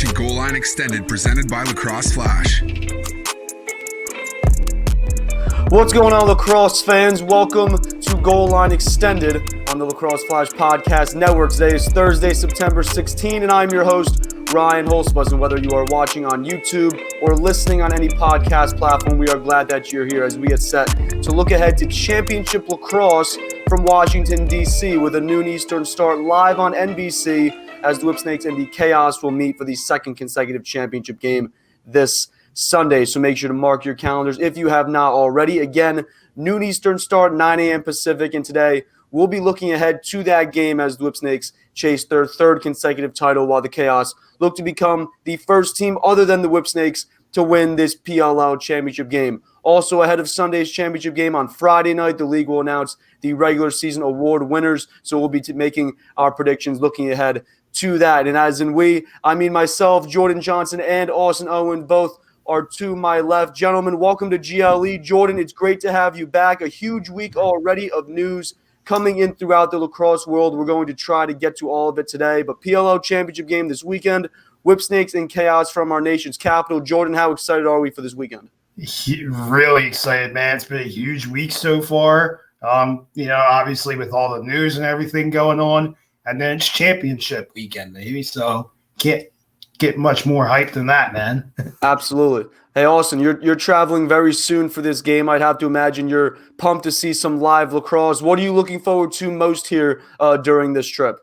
watching Goal Line Extended, presented by Lacrosse Flash. What's going on, lacrosse fans? Welcome to Goal Line Extended on the Lacrosse Flash Podcast Network. Today is Thursday, September 16, and I'm your host, Ryan Hulsebos. And whether you are watching on YouTube or listening on any podcast platform, we are glad that you're here as we get set to look ahead to Championship Lacrosse from Washington, D.C. with a noon Eastern start live on NBC as the Whipsnakes and the Chaos will meet for the second consecutive championship game this Sunday. So make sure to mark your calendars if you have not already. Again, noon Eastern start, 9 a.m. Pacific, and today we'll be looking ahead to that game as the Whipsnakes chase their third consecutive title while the Chaos look to become the first team other than the Whipsnakes to win this PLL championship game. Also ahead of Sunday's championship game on Friday night, the league will announce the regular season award winners. So we'll be making our predictions looking ahead to that. And as in we, I mean myself, Jordan Johnson, and Austin Owens, both are to my left. Gentlemen, welcome to GLE. Jordan, it's great to have you back. A huge week already of news coming in throughout the lacrosse world. We're going to try to get to all of it today. But PLL championship game this weekend, Whipsnakes and Chaos from our nation's capital. Jordan, how excited are we for this weekend? Really excited, man. It's been a huge week so far. Obviously with all the news and everything going on. And then it's championship weekend, maybe. So can't get much more hype than that, man. Absolutely. Hey, Austin, you're traveling very soon for this game. I'd have to imagine you're pumped to see some live lacrosse. What are you looking forward to most here during this trip?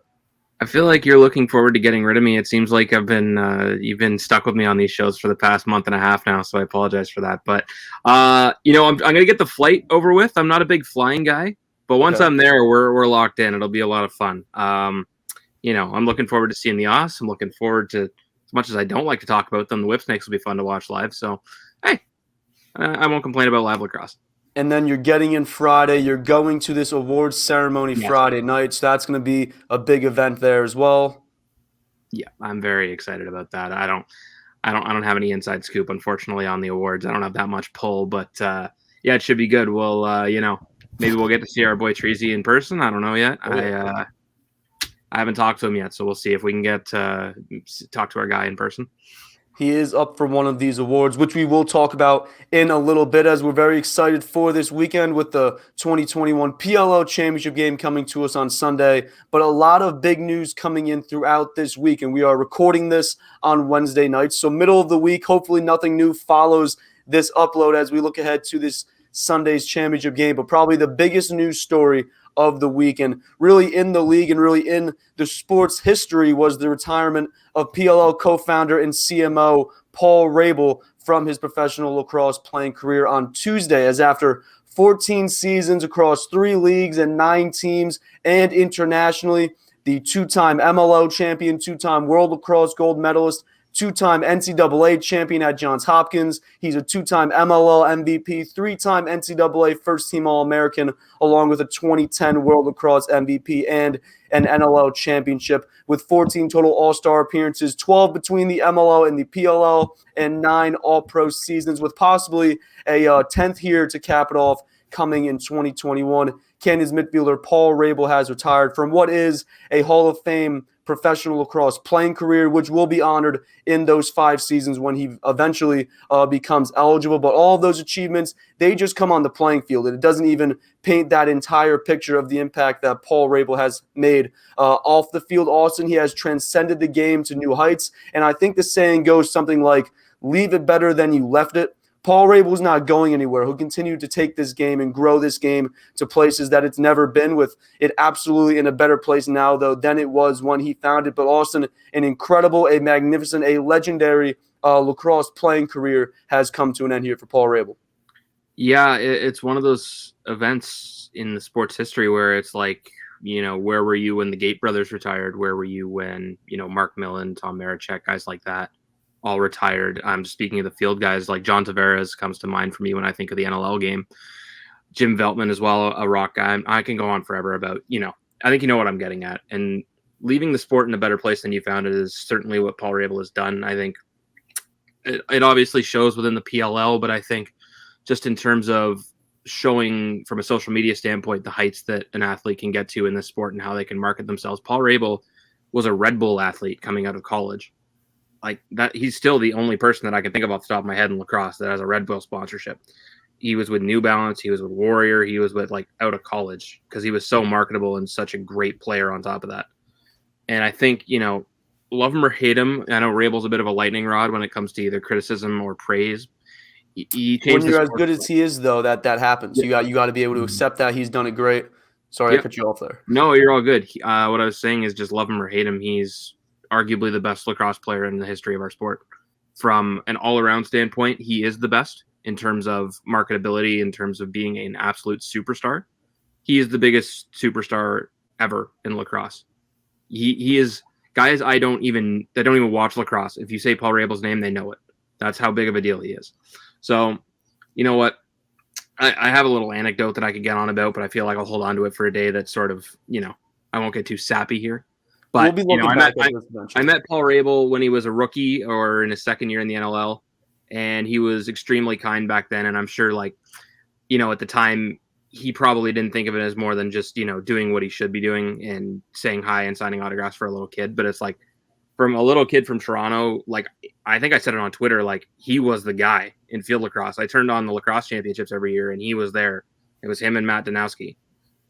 I feel like you're looking forward to getting rid of me. It seems like you've been stuck with me on these shows for the past month and a half now, so I apologize for that. But I'm going to get the flight over with. I'm not a big flying guy, but once I'm there, we're locked in. It'll be a lot of fun. I'm looking forward to seeing the Oss. I'm looking forward to, as much as I don't like to talk about them, the Whipsnakes will be fun to watch live. So, hey, I won't complain about live lacrosse. And then you're getting in Friday. You're going to this awards ceremony Friday night. So that's going to be a big event there as well. Yeah, I'm very excited about that. I don't have any inside scoop, unfortunately, on the awards. I don't have that much pull, but it should be good. We'll, maybe we'll get to see our boy Treasy in person. I don't know yet. I haven't talked to him yet, so we'll see if we can get talk to our guy in person. He is up for one of these awards, which we will talk about in a little bit as we're very excited for this weekend with the 2021 PLL Championship game coming to us on Sunday. But a lot of big news coming in throughout this week, and we are recording this on Wednesday night. So middle of the week, hopefully nothing new follows this upload as we look ahead to this Sunday's championship game. But probably the biggest news story of the week and really in the league and really in the sports history was the retirement of PLL co-founder and CMO Paul Rabil from his professional lacrosse playing career on Tuesday, as after 14 seasons across 3 leagues and 9 teams and internationally, the 2-time MLO champion, 2-time World Lacrosse gold medalist, 2-time NCAA champion at Johns Hopkins. He's a 2-time MLL MVP, 3-time NCAA first-team All-American, along with a 2010 World Lacrosse MVP and an NLL championship, with 14 total All-Star appearances, 12 between the MLO and the PLL, and 9 All-Pro seasons, with possibly a 10th here to cap it off coming in 2021. Canyons midfielder Paul Rabil has retired from what is a Hall of Fame professional lacrosse playing career, which will be honored in those 5 seasons when he eventually becomes eligible. But all of those achievements, they just come on the playing field. And it doesn't even paint that entire picture of the impact that Paul Rabil has made off the field. Austin, he has transcended the game to new heights. And I think the saying goes something like, leave it better than you left it. Paul Rabil's not going anywhere. He'll continue to take this game and grow this game to places that it's never been, with it absolutely in a better place now, though, than it was when he found it. But Austin, an incredible, a magnificent, a legendary lacrosse playing career has come to an end here for Paul Rabil. Yeah, it's one of those events in the sports history where it's like, where were you when the Gate brothers retired? Where were you when, Mark Millen, Tom Marechek, guys like that all retired? I'm speaking of the field guys, like John Tavares comes to mind for me when I think of the NLL game. Jim Veltman as well, a rock guy. I can go on forever about, I think you know what I'm getting at. And leaving the sport in a better place than you found it is certainly what Paul Rabil has done. I think it obviously shows within the PLL, but I think just in terms of showing from a social media standpoint the heights that an athlete can get to in this sport and how they can market themselves. Paul Rabil was a Red Bull athlete coming out of college. like that. He's still the only person that I can think of off the top of my head in lacrosse that has a Red Bull sponsorship. He was with New Balance. He was with Warrior. He was with like out of college because he was so marketable and such a great player on top of that. And I think, love him or hate him, I know Rabel's a bit of a lightning rod when it comes to either criticism or praise. When you're as good as he is, though, that happens. Yeah. You got to be able to accept that he's done it great. Sorry, I cut you off there. No, you're all good. What I was saying is just love him or hate him. He's arguably the best lacrosse player in the history of our sport. From an all-around standpoint, he is the best in terms of marketability, in terms of being an absolute superstar. He is the biggest superstar ever in lacrosse. He is guys that don't even watch lacrosse. If you say Paul Rabil's name, they know it. That's how big of a deal he is. So, you know what? I have a little anecdote that I could get on about, but I feel like I'll hold on to it for a day. That's sort of, I won't get too sappy here. But we'll be looking back at this I met Paul Rabil when he was a rookie or in his second year in the NLL, and he was extremely kind back then. And I'm sure, at the time, he probably didn't think of it as more than just, doing what he should be doing and saying hi and signing autographs for a little kid. But it's like, from a little kid from Toronto, I think I said it on Twitter, he was the guy in field lacrosse. I turned on the lacrosse championships every year and he was there. It was him and Matt Danowski.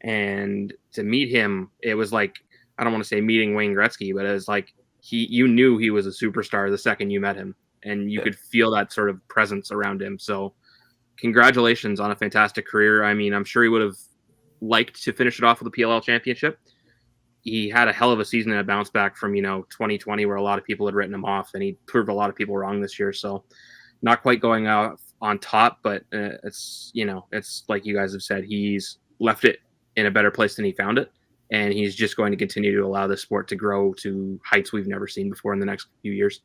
And to meet him, it was like, I don't want to say meeting Wayne Gretzky, but it was like, you knew he was a superstar the second you met him, and you could feel that sort of presence around him. So congratulations on a fantastic career. I mean, I'm sure he would have liked to finish it off with a PLL championship. He had a hell of a season and a bounce back from, 2020, where a lot of people had written him off, and he proved a lot of people wrong this year. So not quite going out on top, but it's like you guys have said, he's left it in a better place than he found it. And he's just going to continue to allow this sport to grow to heights we've never seen before in the next few years.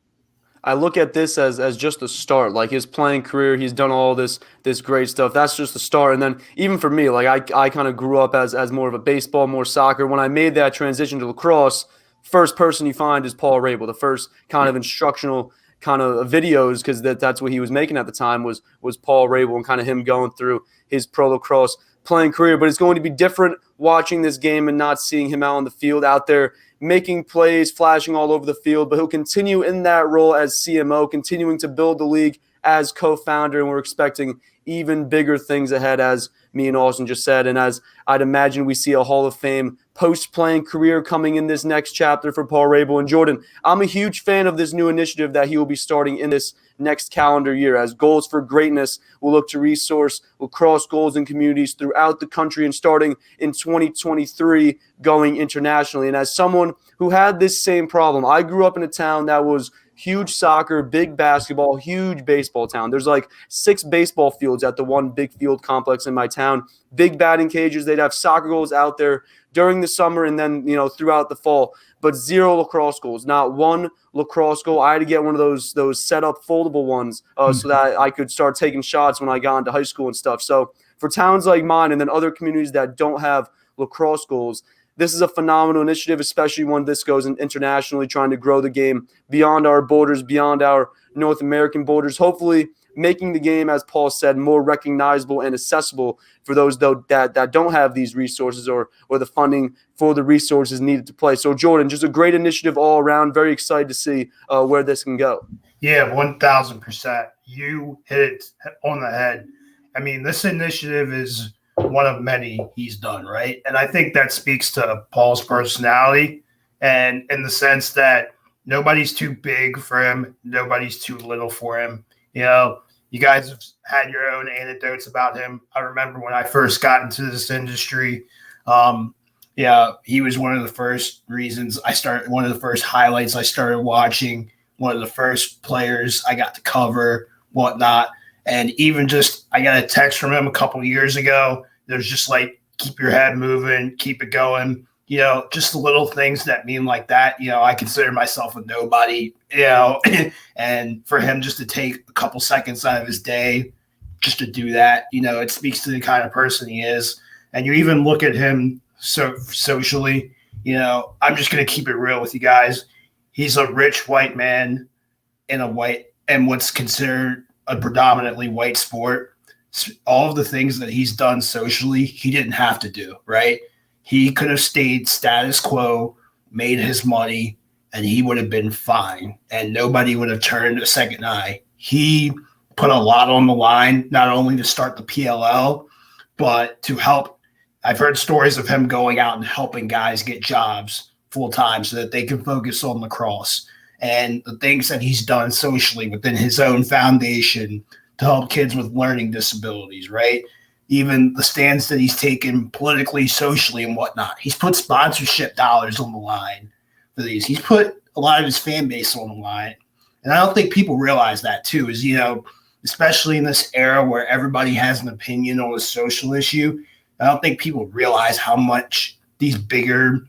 I look at this as just the start. Like his playing career, he's done all this great stuff. That's just the start. And then even for me, I kind of grew up as more of a baseball, more soccer. When I made that transition to lacrosse, first person you find is Paul Rabil. The first kind of instructional kind of videos, because that's what he was making at the time, was Paul Rabil and kind of him going through his pro lacrosse playing career. But it's going to be different watching this game and not seeing him out on the field, out there making plays, flashing all over the field. But he'll continue in that role as CMO, continuing to build the league as co-founder, and we're expecting even bigger things ahead, as me and Austin just said. And as I'd imagine, we see a Hall of Fame post-playing career coming in this next chapter for Paul Rabil. And Jordan, I'm a huge fan of this new initiative that he will be starting in this next calendar year, as Goals for Greatness will look to resource lacrosse goals in communities throughout the country, and starting in 2023 going internationally. And as someone who had this same problem, I grew up in a town that was huge soccer, big basketball, huge baseball town. There's 6 baseball fields at the one big field complex in my town, big batting cages. They'd have soccer goals out there during the summer and then, throughout the fall, but 0 lacrosse goals, not one lacrosse goal. I had to get one of those set up foldable ones so that I could start taking shots when I got into high school and stuff. So for towns like mine and then other communities that don't have lacrosse goals, this is a phenomenal initiative, especially when this goes internationally, trying to grow the game beyond our borders, beyond our North American borders, hopefully making the game, as Paul said, more recognizable and accessible for those that don't have these resources or the funding for the resources needed to play. So, Jordan, just a great initiative all around. Very excited to see where this can go. Yeah, 1,000%. You hit it on the head. I mean, this initiative is one of many he's done, right? And I think that speaks to Paul's personality, and in the sense that nobody's too big for him, nobody's too little for him. You guys have had your own anecdotes about him. I remember when I first got into this industry, he was one of the first reasons I started, one of the first highlights I started watching, one of the first players I got to cover, whatnot. And even just, I got a text from him a couple of years ago. There's just keep your head moving, keep it going. Just the little things that mean like that. I consider myself a nobody, and for him just to take a couple seconds out of his day just to do that, it speaks to the kind of person he is. And you even look at him socially, I'm just going to keep it real with you guys. He's a rich white man in what's considered a predominantly white sport. All of the things that he's done socially, he didn't have to do, right? He could have stayed status quo, made his money, and he would have been fine, and nobody would have turned a second eye. He put a lot on the line, not only to start the PLL, but to help. I've heard stories of him going out and helping guys get jobs full time so that they can focus on lacrosse, and the things that he's done socially within his own foundation to help kids with learning disabilities, right? Even the stands that he's taken politically, socially, and whatnot. He's put sponsorship dollars on the line for these. He's put a lot of his fan base on the line. And I don't think people realize that too, is, especially in this era where everybody has an opinion on a social issue, I don't think people realize how much these bigger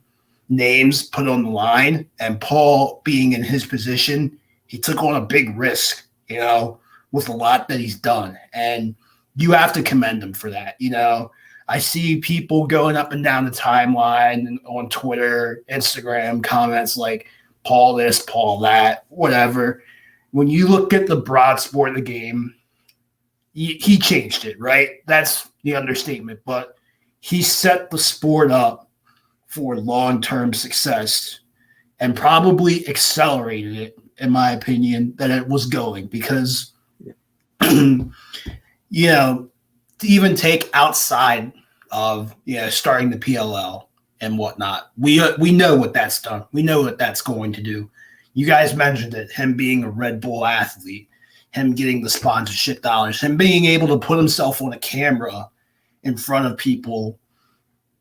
names put on the line. And Paul, being in his position, he took on a big risk, with a lot that he's done. And you have to commend him for that. I see people going up and down the timeline and on Twitter, Instagram, comments like Paul this, Paul that, whatever. When you look at the broad sport of the game, he changed it, right? That's the understatement. But he set the sport up for long-term success and probably accelerated it, in my opinion, that it was going. Because, to even take outside of starting the PLL and whatnot, we know what that's done. We know what that's going to do. You guys mentioned it, him being a Red Bull athlete, him getting the sponsorship dollars, him being able to put himself on a camera in front of people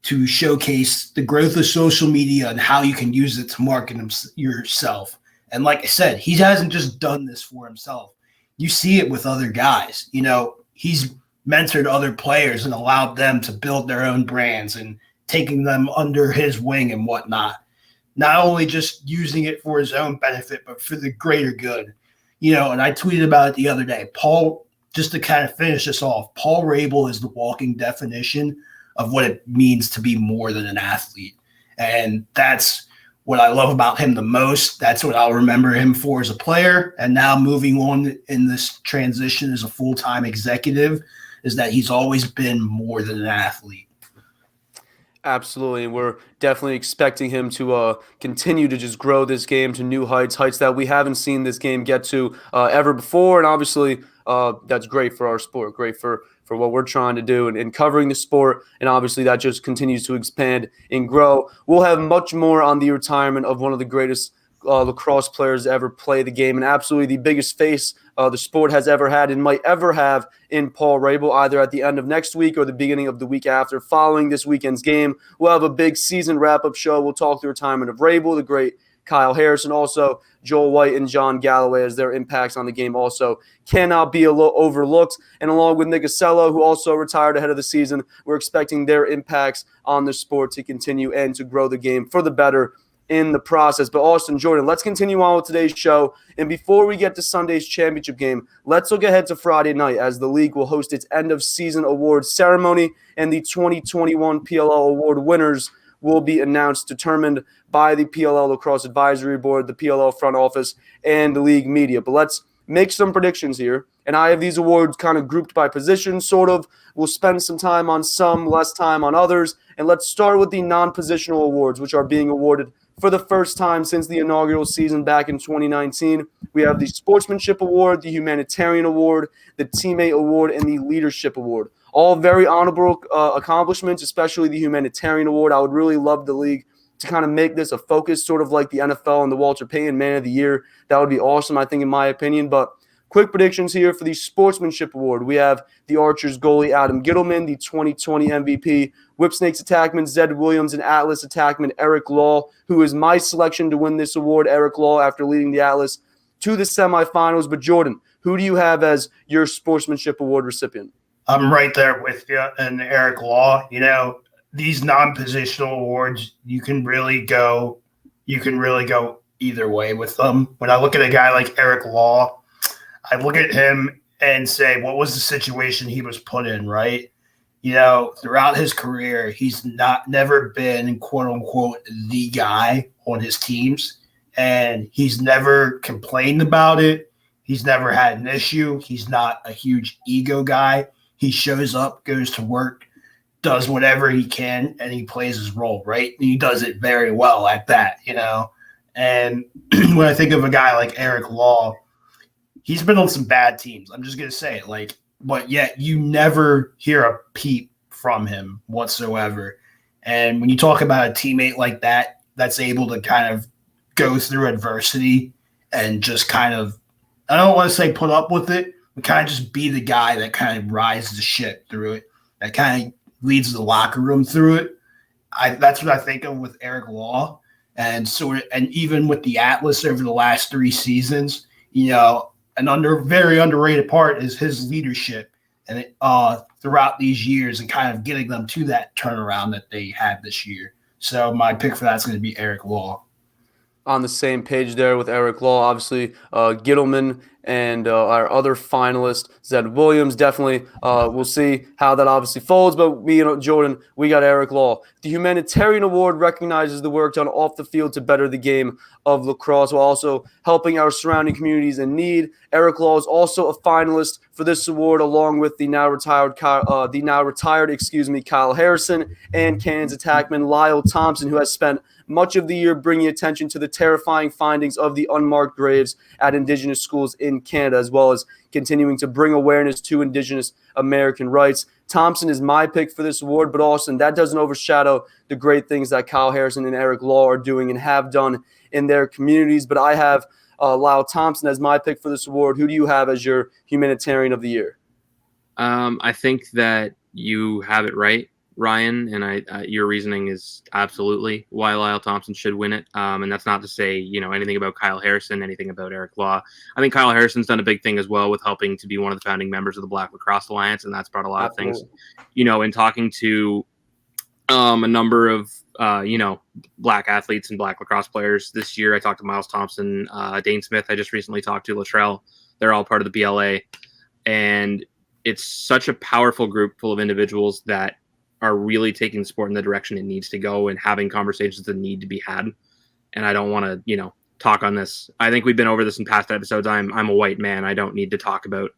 to showcase the growth of social media and how you can use it to market yourself. And like I said, he hasn't just done this for himself. You see it with other guys. He's mentored other players and allowed them to build their own brands and taking them under his wing and whatnot. Not only just using it for his own benefit, but for the greater good. And I tweeted about it the other day. Paul, just to kind of finish this off, Paul Rabil is the walking definition of what it means to be more than an athlete. And that's what I love about him the most. That's what I'll remember him for as a player. And now moving on in this transition as a full-time executive, is that he's always been more than an athlete. Absolutely, and we're definitely expecting him to continue to just grow this game to new heights that we haven't seen this game get to ever before. And obviously, that's great for our sport, great for what we're trying to do and covering the sport. And obviously, that just continues to expand and grow. We'll have much more on the retirement of one of the greatest lacrosse players to ever play the game, and absolutely the biggest face the sport has ever had and might ever have in Paul Rabil, either at the end of next week or the beginning of the week after. Following this weekend's game, we'll have a big season wrap-up show. We'll talk the retirement of Rabil, the great Kyle Harrison, also Joel White and John Galloway, as their impacts on the game also cannot be overlooked. And along with Nick Acello, who also retired ahead of the season, we're expecting their impacts on the sport to continue and to grow the game for the better in the process. But Austin, Jordan, let's continue on with today's show. And before we get to Sunday's championship game, let's look ahead to Friday night, as the league will host its end-of-season awards ceremony, and the 2021 PLL Award winners will be announced, determined by the PLL Lacrosse Advisory Board, the PLL front office, and the league media. But let's make some predictions here. And I have these awards kind of grouped by position, sort of. We'll spend some time on some, less time on others. And let's start with the non-positional awards, which are being awarded for the first time since the inaugural season back in 2019. We have the Sportsmanship Award, the Humanitarian Award, the Teammate Award, and the Leadership Award. All very honorable accomplishments, especially the Humanitarian Award. I would really love the league to kind of make this a focus, sort of like the NFL and the Walter Payton Man of the Year. That would be awesome, I think, in my opinion. But quick predictions here for the Sportsmanship Award. We have the Archers goalie Adam Gittleman, the 2020 MVP, Whipsnakes Attackment Zed Williams, and Atlas Attackment Eric Law, who is my selection to win this award. Eric Law, after leading the Atlas to the semifinals. But Jordan, who do you have as your Sportsmanship Award recipient? I'm right there with you and Eric Law. These non-positional awards, you can really go either way with them. When I look at a guy like Eric Law, I look at him and say, what was the situation he was put in, right? Throughout his career, he's never been, quote unquote, the guy on his teams. And he's never complained about it. He's never had an issue. He's not a huge ego guy. He shows up, goes to work, does whatever he can, and he plays his role, right? And he does it very well at that, And when I think of a guy like Eric Law, he's been on some bad teams. I'm just going to say it, but yet you never hear a peep from him whatsoever. And when you talk about a teammate like that, that's able to kind of go through adversity and just kind of, I don't want to say put up with it, but kind of just be the guy that kind of rides the ship through it, that kind of leads the locker room through it. That's what I think of with Eric Law. And even with the Atlas over the last 3 seasons, an very underrated part is his leadership and throughout these years and kind of getting them to that turnaround that they had this year. So my pick for that is going to be Eric Law. On the same page there with Eric Law, obviously Gittleman and our other finalist, Zed Williams. Definitely we'll see how that obviously folds, but me and Jordan, we got Eric Law. The Humanitarian Award recognizes the work done off the field to better the game of lacrosse while also helping our surrounding communities in need. Eric Law is also a finalist for this award along with the now retired Kyle Harrison and Cannon's attackman Lyle Thompson, who has spent much of the year bringing attention to the terrifying findings of the unmarked graves at Indigenous schools in Canada, as well as continuing to bring awareness to Indigenous American rights. Thompson is my pick for this award, but also that doesn't overshadow the great things that Kyle Harrison and Eric Law are doing and have done in their communities. But I have Lyle Thompson as my pick for this award. Who do you have as your Humanitarian of the Year? I think that you have it right, Ryan, and your reasoning is absolutely why Lyle Thompson should win it. And that's not to say, anything about Kyle Harrison, anything about Eric Law. I think Kyle Harrison's done a big thing as well with helping to be one of the founding members of the Black Lacrosse Alliance, and that's brought a lot of things. In talking to a number of Black athletes and Black lacrosse players this year, I talked to Miles Thompson, Dane Smith. I just recently talked to Latrell. They're all part of the PLA, and it's such a powerful group full of individuals that are really taking the sport in the direction it needs to go and having conversations that need to be had. And I don't want to, talk on this. I think we've been over this in past episodes. I'm a white man. I don't need to talk about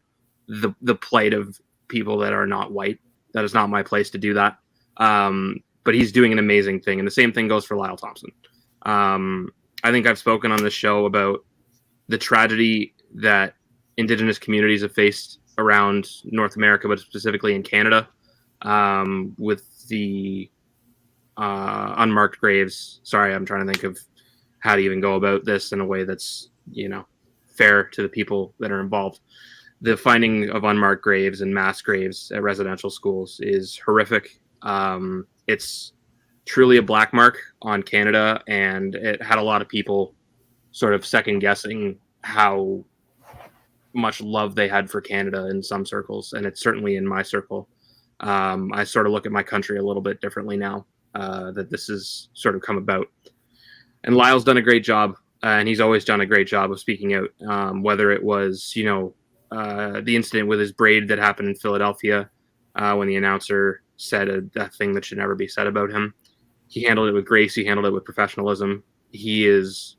the plight of people that are not white. That is not my place to do that. But he's doing an amazing thing. And the same thing goes for Lyle Thompson. I think I've spoken on this show about the tragedy that Indigenous communities have faced around North America, but specifically in Canada, with the unmarked graves. Sorry, I'm trying to think of how to even go about this in a way that's, fair to the people that are involved. The finding of unmarked graves and mass graves at residential schools is horrific. It's truly a black mark on Canada, and it had a lot of people sort of second guessing how much love they had for Canada in some circles, and it's certainly in my circle. I sort of look at my country a little bit differently now that this has sort of come about. And Lyle's done a great job, and he's always done a great job of speaking out, whether it was, the incident with his braid that happened in Philadelphia when the announcer said a thing that should never be said about him. He handled it with grace. He handled it with professionalism. He is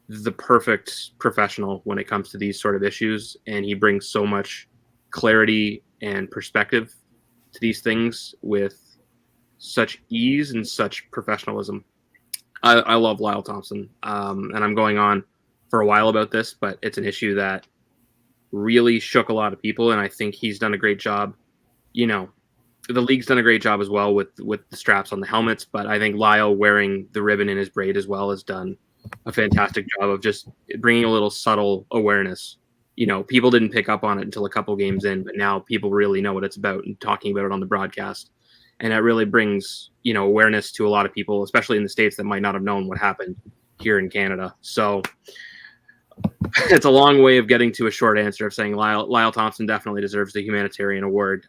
the perfect professional when it comes to these sort of issues, and he brings so much clarity and perspective to these things with such ease and such professionalism. I love Lyle Thompson, and I'm going on for a while about this, but it's an issue that really shook a lot of people, and I think he's done a great job. The league's done a great job as well with the straps on the helmets, but I think Lyle wearing the ribbon in his braid as well has done a fantastic job of just bringing a little subtle awareness. People didn't pick up on it until a couple games in, but now people really know what it's about and talking about it on the broadcast. And that really brings, awareness to a lot of people, especially in the States that might not have known what happened here in Canada. So it's a long way of getting to a short answer of saying Lyle Thompson definitely deserves the Humanitarian Award.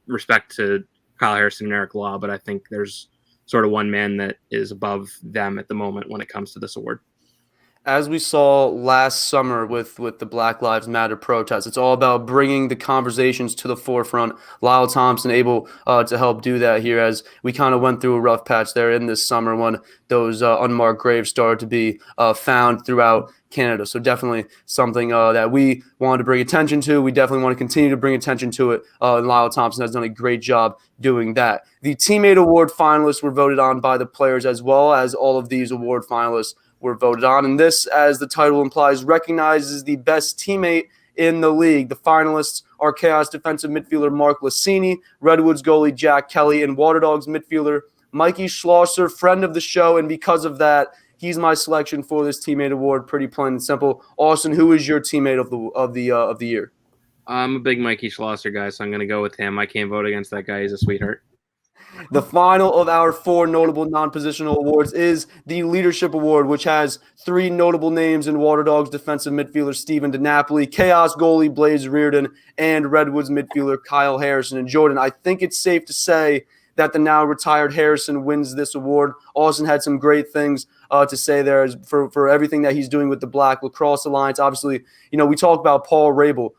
Respect to Kyle Harrison and Eric Law, but I think there's sort of one man that is above them at the moment when it comes to this award. As we saw last summer with the Black Lives Matter protests, it's all about bringing the conversations to the forefront. Lyle Thompson able to help do that here as we kind of went through a rough patch there in this summer when those unmarked graves started to be found throughout Canada. So definitely something that we wanted to bring attention to. We definitely want to continue to bring attention to it. And Lyle Thompson has done a great job doing that. The Teammate Award finalists were voted on by the players, as well as all of these award finalists were voted on. And this, as the title implies, recognizes the best teammate in the league. The finalists are Chaos defensive midfielder Mark Lassini, Redwoods goalie Jack Kelly, and Water Dogs midfielder Mikey Schlosser, friend of the show, and because of that, he's my selection for this teammate award. Pretty plain and simple. Austin, who is your teammate of the year? I'm a big Mikey Schlosser guy, so I'm going to go with him. I can't vote against that guy. He's a sweetheart. The final of our 4 notable non-positional awards is the Leadership Award, which has 3 notable names in Water Dogs defensive midfielder Steven DiNapoli, Chaos goalie Blaze Reardon, and Redwoods midfielder Kyle Harrison. And Jordan, I think it's safe to say that the now retired Harrison wins this award. Austin had some great things to say there for everything that he's doing with the Black Lacrosse Alliance. Obviously, we talk about Paul Rabil,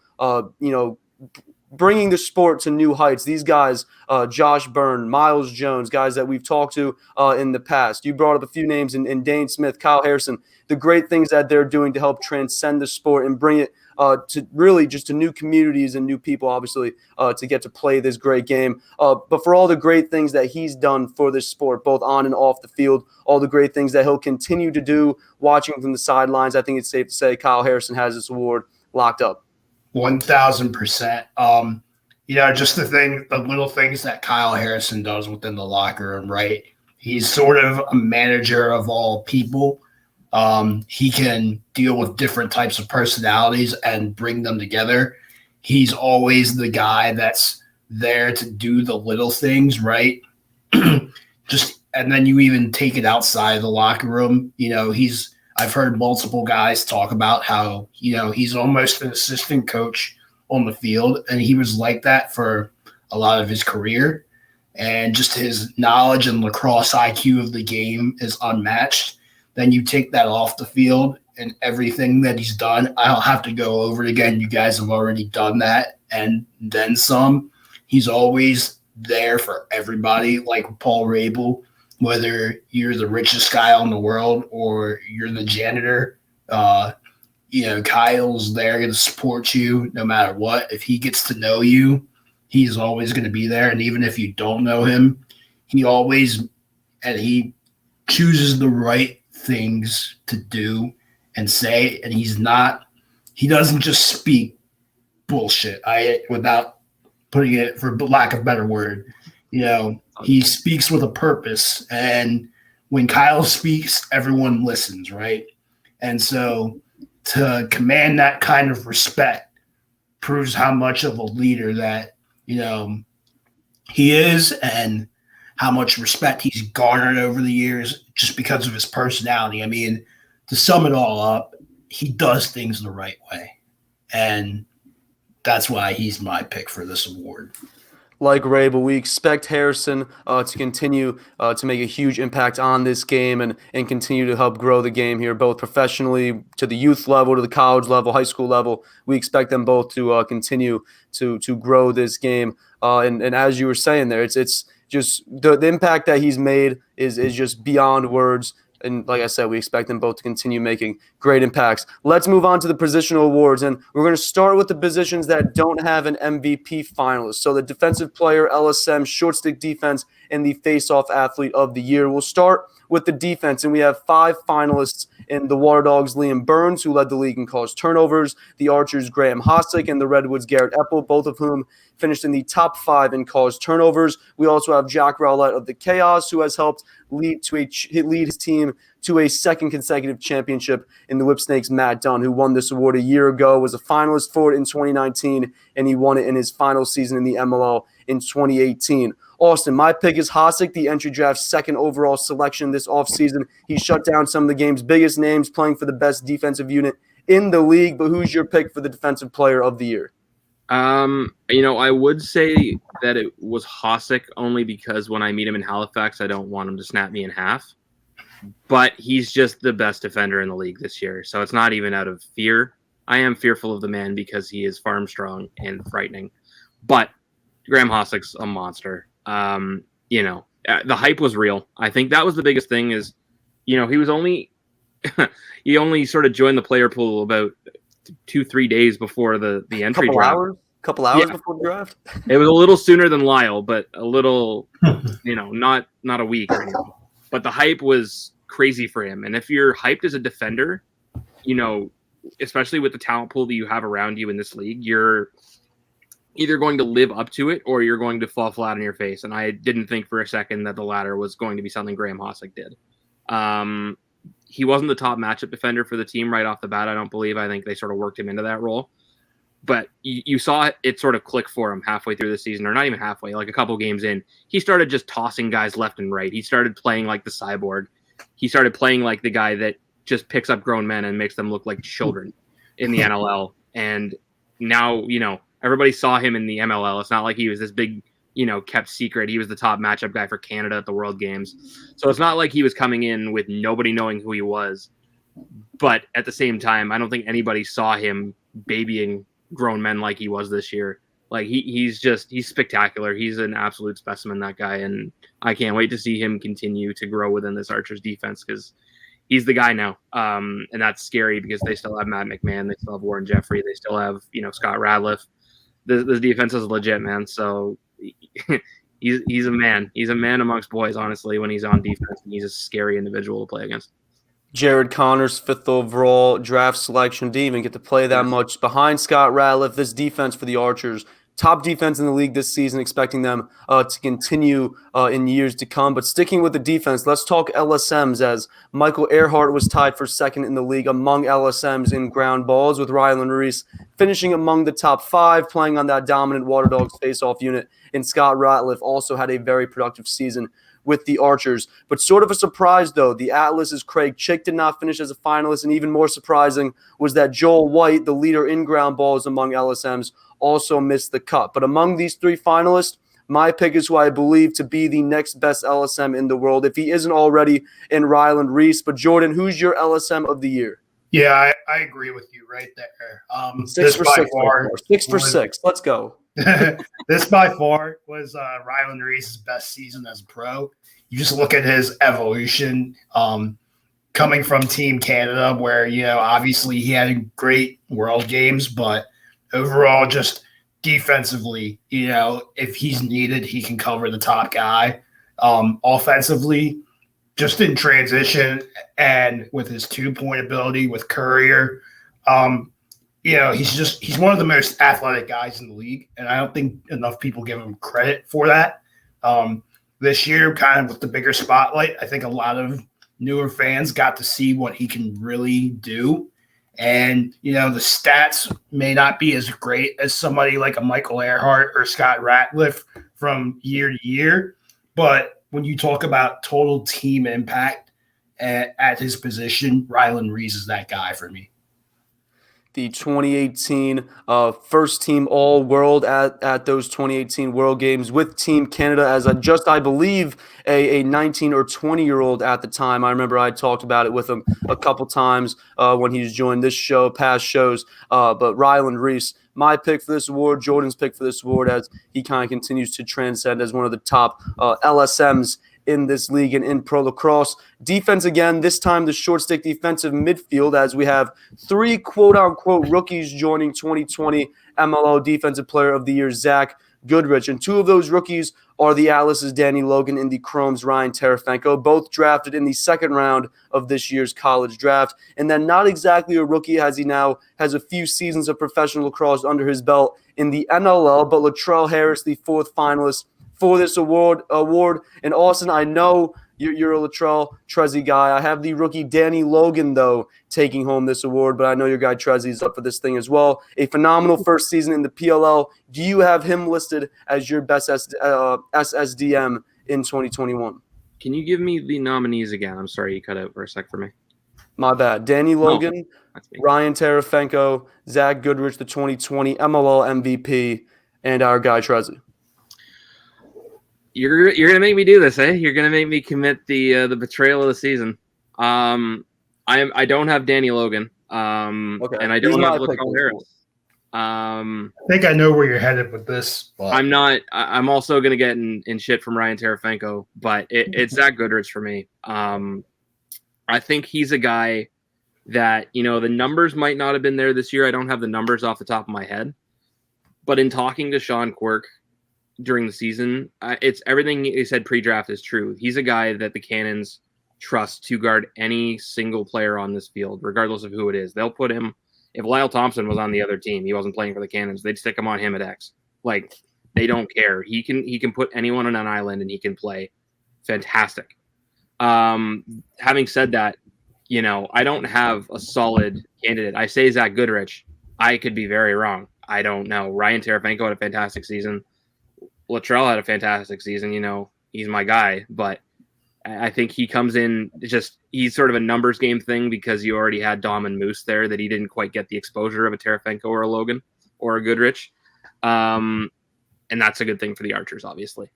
bringing the sport to new heights. These guys, Josh Byrne, Miles Jones, guys that we've talked to in the past. You brought up a few names in Dane Smith, Kyle Harrison, the great things that they're doing to help transcend the sport and bring it to really just to new communities and new people, obviously, to get to play this great game. But for all the great things that he's done for this sport, both on and off the field, all the great things that he'll continue to do watching from the sidelines, I think it's safe to say Kyle Harrison has this award locked up. 1,000%. Just the little things that Kyle Harrison does within the locker room, right? He's sort of a manager of all people. He can deal with different types of personalities and bring them together. He's always the guy that's there to do the little things, right? And then you even take it outside the locker room. I've heard multiple guys talk about how, he's almost an assistant coach on the field, and he was like that for a lot of his career. And just his knowledge and lacrosse IQ of the game is unmatched. Then you take that off the field and everything that he's done. I don't have to go over it again. You guys have already done that and then some. He's always there for everybody, like Paul Rabil. Whether you're the richest guy in the world or you're the janitor, Kyle's there to support you no matter what. If he gets to know you, he's always going to be there. And even if you don't know him, he chooses the right things to do and say. And he doesn't just speak bullshit. Without putting it, for lack of a better word, he speaks with a purpose, and when Kyle speaks, everyone listens, right? And so to command that kind of respect proves how much of a leader that, he is and how much respect he's garnered over the years just because of his personality. I mean, to sum it all up, he does things the right way, and that's why he's my pick for this award. Like Rabil, we expect Harrison to continue to make a huge impact on this game and continue to help grow the game here, both professionally to the youth level, to the college level, high school level. We expect them both to continue to grow this game. And as you were saying there, it's just the impact that he's made is just beyond words. And like I said, we expect them both to continue making great impacts. Let's move on to the positional awards. And we're going to start with the positions that don't have an MVP finalist. So the defensive player, LSM, short stick defense, and the face-off athlete of the year. We'll start with the defense, and we have 5 finalists in the Water Dogs, Liam Burns, who led the league in caused turnovers, the Archers, Graham Hossack, and the Redwoods, Garrett Eppel, both of whom finished in the top 5 in caused turnovers. We also have Jack Rowlett of the Chaos, who has helped lead his team to a second consecutive championship in the Whipsnakes, Matt Dunn, who won this award a year ago, was a finalist for it in 2019, and he won it in his final season in the MLL in 2018. Austin, my pick is Hossack, the entry draft's second overall selection this offseason. He shut down some of the game's biggest names, playing for the best defensive unit in the league. But who's your pick for the defensive player of the year? I would say that it was Hossack only because when I meet him in Halifax, I don't want him to snap me in half. But he's just the best defender in the league this year. So it's not even out of fear. I am fearful of the man because he is farm strong and frightening. But Graham Hossack's a monster. The hype was real. I think that was the biggest thing is, he was only he only sort of joined the player pool about 2-3 days before the entry draft. Couple hours before the draft. It was a little sooner than Lyle, but a little, not a week or anything. But the hype was crazy for him. And if you're hyped as a defender, especially with the talent pool that you have around you in this league, you're either going to live up to it or you're going to fall flat on your face. And I didn't think for a second that the latter was going to be something Graham Hossick did. He wasn't the top matchup defender for the team right off the bat, I don't believe. I think they sort of worked him into that role. But you saw it sort of click for him halfway through the season, or not even halfway, like a couple games in. He started just tossing guys left and right. He started playing like the cyborg. He started playing like the guy that just picks up grown men and makes them look like children in the NLL. And now, everybody saw him in the MLL. It's not like he was this big, kept secret. He was the top matchup guy for Canada at the World Games. So it's not like he was coming in with nobody knowing who he was. But at the same time, I don't think anybody saw him babying grown men like he was this year. Like he's spectacular. He's an absolute specimen, that guy. And I can't wait to see him continue to grow within this Archers defense, because he's the guy now. And that's scary because they still have Matt McMahon. They still have Warren Jeffrey. They still have, Scott Radliff. This defense is legit, man. So he's a man. He's a man amongst boys, honestly, when he's on defense. He's a scary individual to play against. Jared Connors, 5th overall draft selection. Didn't even get to play that much behind Scott Radliff. This defense for the Archers, top defense in the league this season, expecting them to continue in years to come. But sticking with the defense, let's talk LSMs, as Michael Earhart was tied for 2nd in the league among LSMs in ground balls, with Rylan Reese finishing among the top 5, playing on that dominant Water Dogs face-off unit. And Scott Ratliff also had a very productive season with the Archers. But sort of a surprise, though, the Atlas's Craig Chick did not finish as a finalist, and even more surprising was that Joel White, the leader in ground balls among LSMs, also missed the cut. But among these 3 finalists, my pick is who I believe to be the next best LSM in the world, if he isn't already, in Ryland Reese. But Jordan, who's your LSM of the year? Yeah, I agree with you right there. 6 for 6. 6 for 6. Let's go. This by far was Rylan Reese's best season as a pro. You just look at his evolution coming from Team Canada, where, obviously he had great World Games, but overall just defensively, if he's needed, he can cover the top guy. Offensively, just in transition and with his 2-point ability with Courier, he's one of the most athletic guys in the league, and I don't think enough people give him credit for that. This year, kind of with the bigger spotlight, I think a lot of newer fans got to see what he can really do. And, the stats may not be as great as somebody like a Michael Earhart or Scott Ratliff from year to year, but when you talk about total team impact at his position, Rylan Reese is that guy for me. The 2018 first team All-World at those 2018 World Games with Team Canada as I believe, a 19 or 20-year-old at the time. I remember I talked about it with him a couple times when he's joined this show, past shows. But Rylan Reese, my pick for this award, Jordan's pick for this award, as he kind of continues to transcend as one of the top LSMs in this league and in pro lacrosse. Defense again, this time the short stick defensive midfield, as we have 3 quote-unquote rookies joining 2020 MLO Defensive Player of the Year, Zach Goodrich. And 2 of those rookies are the Atlas's Danny Logan and the Chrome's Ryan Terefenko, both drafted in the 2nd round of this year's college draft. And then not exactly a rookie, as he now has a few seasons of professional lacrosse under his belt in the NLL, but Latrell Harris, the 4th finalist for this award. And Austin, I know you're a Latrell Trezzy guy. I have the rookie Danny Logan, though, taking home this award, but I know your guy Trezzy is up for this thing as well. A phenomenal first season in the PLL. Do you have him listed as your best SSDM in 2021? Can you give me the nominees again? I'm sorry, you cut out for a sec for me. My bad. Danny Logan, Ryan Terefenko, Zach Goodrich, the 2020 MLL MVP, and our guy Trezzy. You're gonna make me do this, eh? You're gonna make me commit the betrayal of the season. I don't have Danny Logan. Okay. And I don't have Latrell Harris. I think I know where you're headed with this. But. I'm not. I'm also gonna get in shit from Ryan Terefenko, but it's Zach Goodrich for me. I think he's a guy that, the numbers might not have been there this year. I don't have the numbers off the top of my head, but in talking to Sean Quirk during the season, it's everything he said pre-draft is true. He's a guy that the Cannons trust to guard any single player on this field, regardless of who it is. They'll put him. If Lyle Thompson was on the other team, he wasn't playing for the Cannons, they'd stick him on him at X. Like, they don't care. He can put anyone on an island and he can play fantastic. Having said that, I don't have a solid candidate. I say Zach Goodrich. I could be very wrong. I don't know. Ryan Tarafanko had a fantastic season. Latrell had a fantastic season. He's my guy, but I think he comes in he's sort of a numbers game thing because you already had Dom and Moose there that he didn't quite get the exposure of a Tarafanko or a Logan or a Goodrich. And that's a good thing for the Archers, obviously,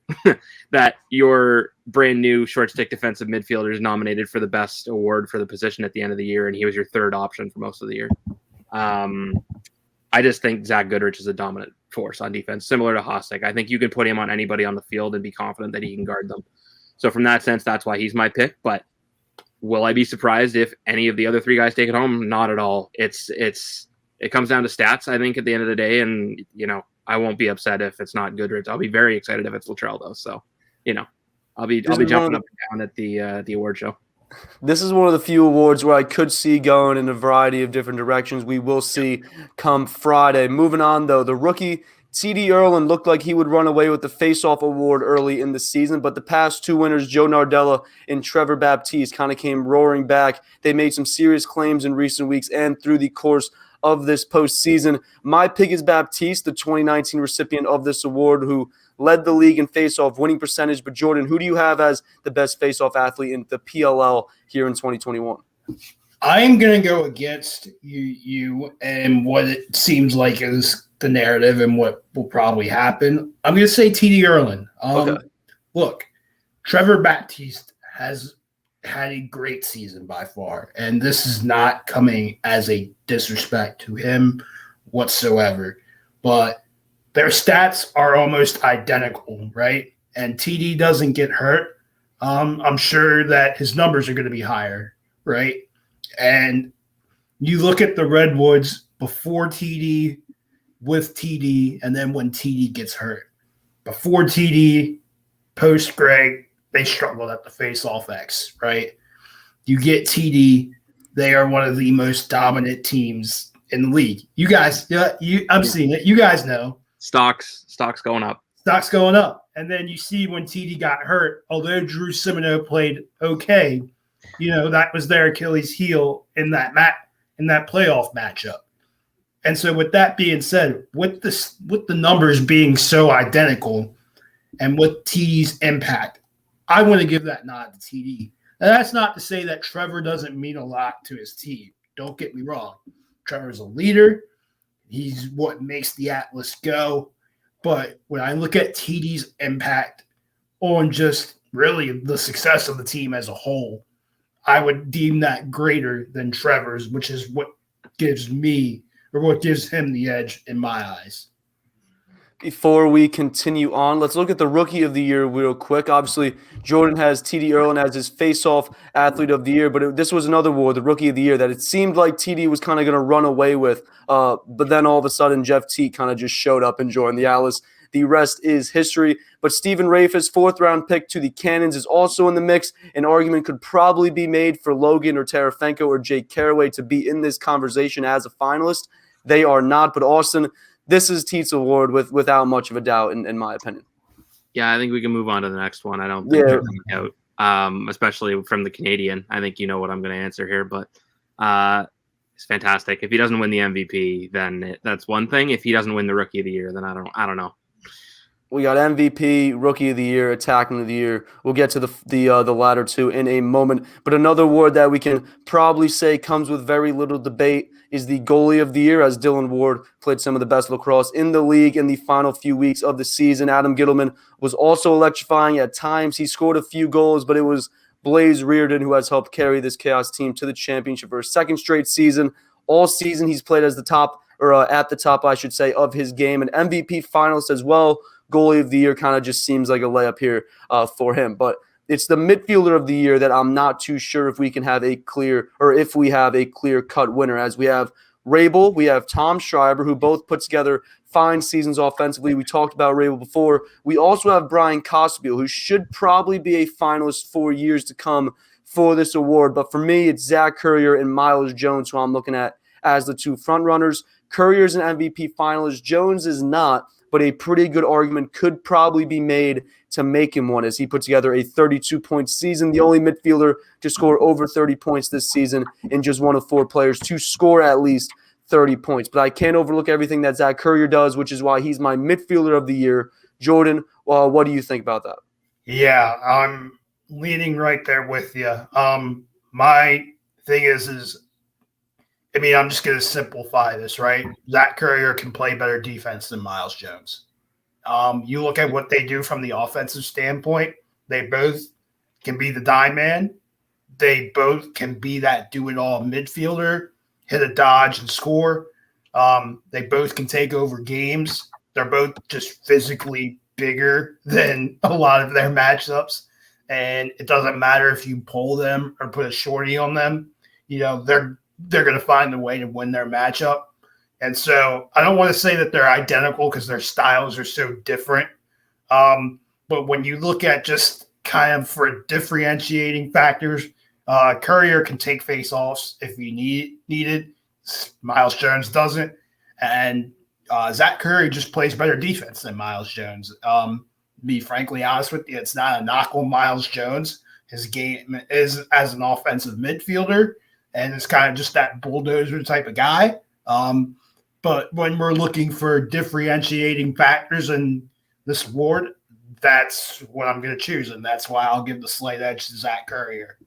that your brand new short stick defensive midfielder is nominated for the best award for the position at the end of the year. And he was your third option for most of the year. I just think Zach Goodrich is a dominant force on defense, similar to Hostek. I think you can put him on anybody on the field and be confident that he can guard them. So from that sense, that's why he's my pick. But will I be surprised if any of the other three guys take it home? Not at all. It comes down to stats, I think, at the end of the day. And, I won't be upset if it's not Goodrich. I'll be very excited if it's Latrell, though. So, I'll be jumping up and down at the award show. This is one of the few awards where I could see going in a variety of different directions. We will see come Friday. Moving on, though, the rookie T.D. Erlin looked like he would run away with the face-off award early in the season, but the past two winners, Joe Nardella and Trevor Baptiste, kind of came roaring back. They made some serious claims in recent weeks and through the course of this postseason. My pick is Baptiste, the 2019 recipient of this award, who led the league in face-off winning percentage. But Jordan, who do you have as the best face-off athlete in the PLL here in 2021? I'm going to go against you and what it seems like is the narrative and what will probably happen. I'm going to say T.D. Erlin. Okay. Look, Trevor Baptiste has had a great season by far, and this is not coming as a disrespect to him whatsoever, but their stats are almost identical, right? And TD doesn't get hurt. I'm sure that his numbers are going to be higher, right? And you look at the Redwoods before TD, with TD, and then when TD gets hurt. Before TD, post Greg, they struggled at the face-off X, right? You get TD, they are one of the most dominant teams in the league. You guys, I'm seeing it. You guys know. Stocks going up. Stocks going up. And then you see when TD got hurt, although Drew Simino played okay, that was their Achilles heel in that playoff matchup. And so with that being said, with the numbers being so identical and with TD's impact, I want to give that nod to TD. And that's not to say that Trevor doesn't mean a lot to his team. Don't get me wrong. Trevor's a leader. He's what makes the Atlas go. But when I look at TD's impact on just really the success of the team as a whole, I would deem that greater than Trevor's, which is what gives him the edge in my eyes. Before we continue on, let's look at the Rookie of the Year real quick. Obviously, Jordan has T.D. Erlin as his face-off Athlete of the Year, but this was another award, the Rookie of the Year, that it seemed like T.D. was kind of going to run away with. But then all of a sudden, Jeff T kind of just showed up and joined the Atlas. The rest is history. But Stephen Rafis, fourth-round pick to the Cannons, is also in the mix. An argument could probably be made for Logan or Tarafanko or Jake Caraway to be in this conversation as a finalist. They are not, but Austin, this is Teet's award without much of a doubt, in my opinion. Yeah, I think we can move on to the next one. I don't think they're coming out, especially from the Canadian. I think you know what I'm going to answer here, but it's fantastic. If he doesn't win the MVP, then that's one thing. If he doesn't win the Rookie of the Year, then I don't know. We got MVP, Rookie of the Year, Attackment of the Year. We'll get to the latter two in a moment. But another award that we can probably say comes with very little debate is the Goalie of the Year, as Dylan Ward played some of the best lacrosse in the league in the final few weeks of the season. Adam Gittleman was also electrifying at times. He scored a few goals, but it was Blaze Reardon who has helped carry this Chaos team to the championship for a second straight season. All season he's played as the top, or at the top, I should say, of his game. An MVP finalist as well. Goalie of the Year kind of just seems like a layup here for him. But it's the midfielder of the year that I'm not too sure if we have a clear-cut winner, as we have Rabil, we have Tom Schreiber, who both put together fine seasons offensively. We talked about Rabil before. We also have Brian Costabile, who should probably be a finalist for years to come for this award. But for me, it's Zach Currier and Miles Jones, who I'm looking at as the two frontrunners. Currier's an MVP finalist. Jones is not, but a pretty good argument could probably be made to make him one, as he put together a 32-point season, the only midfielder to score over 30 points this season, and just one of 4 players to score at least 30 points. But I can't overlook everything that Zach Currier does, which is why he's my midfielder of the year. Jordan, what do you think about that? Yeah, I'm leaning right there with you. My thing is I'm just going to simplify this, right? Zach Currier can play better defense than Miles Jones. You look at what they do from the offensive standpoint, they both can be the dime man. They both can be that do-it-all midfielder, hit a dodge and score. They both can take over games. They're both just physically bigger than a lot of their matchups. And it doesn't matter if you pull them or put a shorty on them. They're going to find a way to win their matchup. And so I don't want to say that they're identical because their styles are so different. But when you look at just kind of for differentiating factors, Currier can take face-offs if you needed. Miles Jones doesn't. And Zach Currier just plays better defense than Miles Jones. Be frankly honest with you, it's not a knock on Miles Jones. His game is as an offensive midfielder, and it's kind of just that bulldozer type of guy. But when we're looking for differentiating factors in this award, that's what I'm going to choose, and that's why I'll give the slight edge to Zach Currier.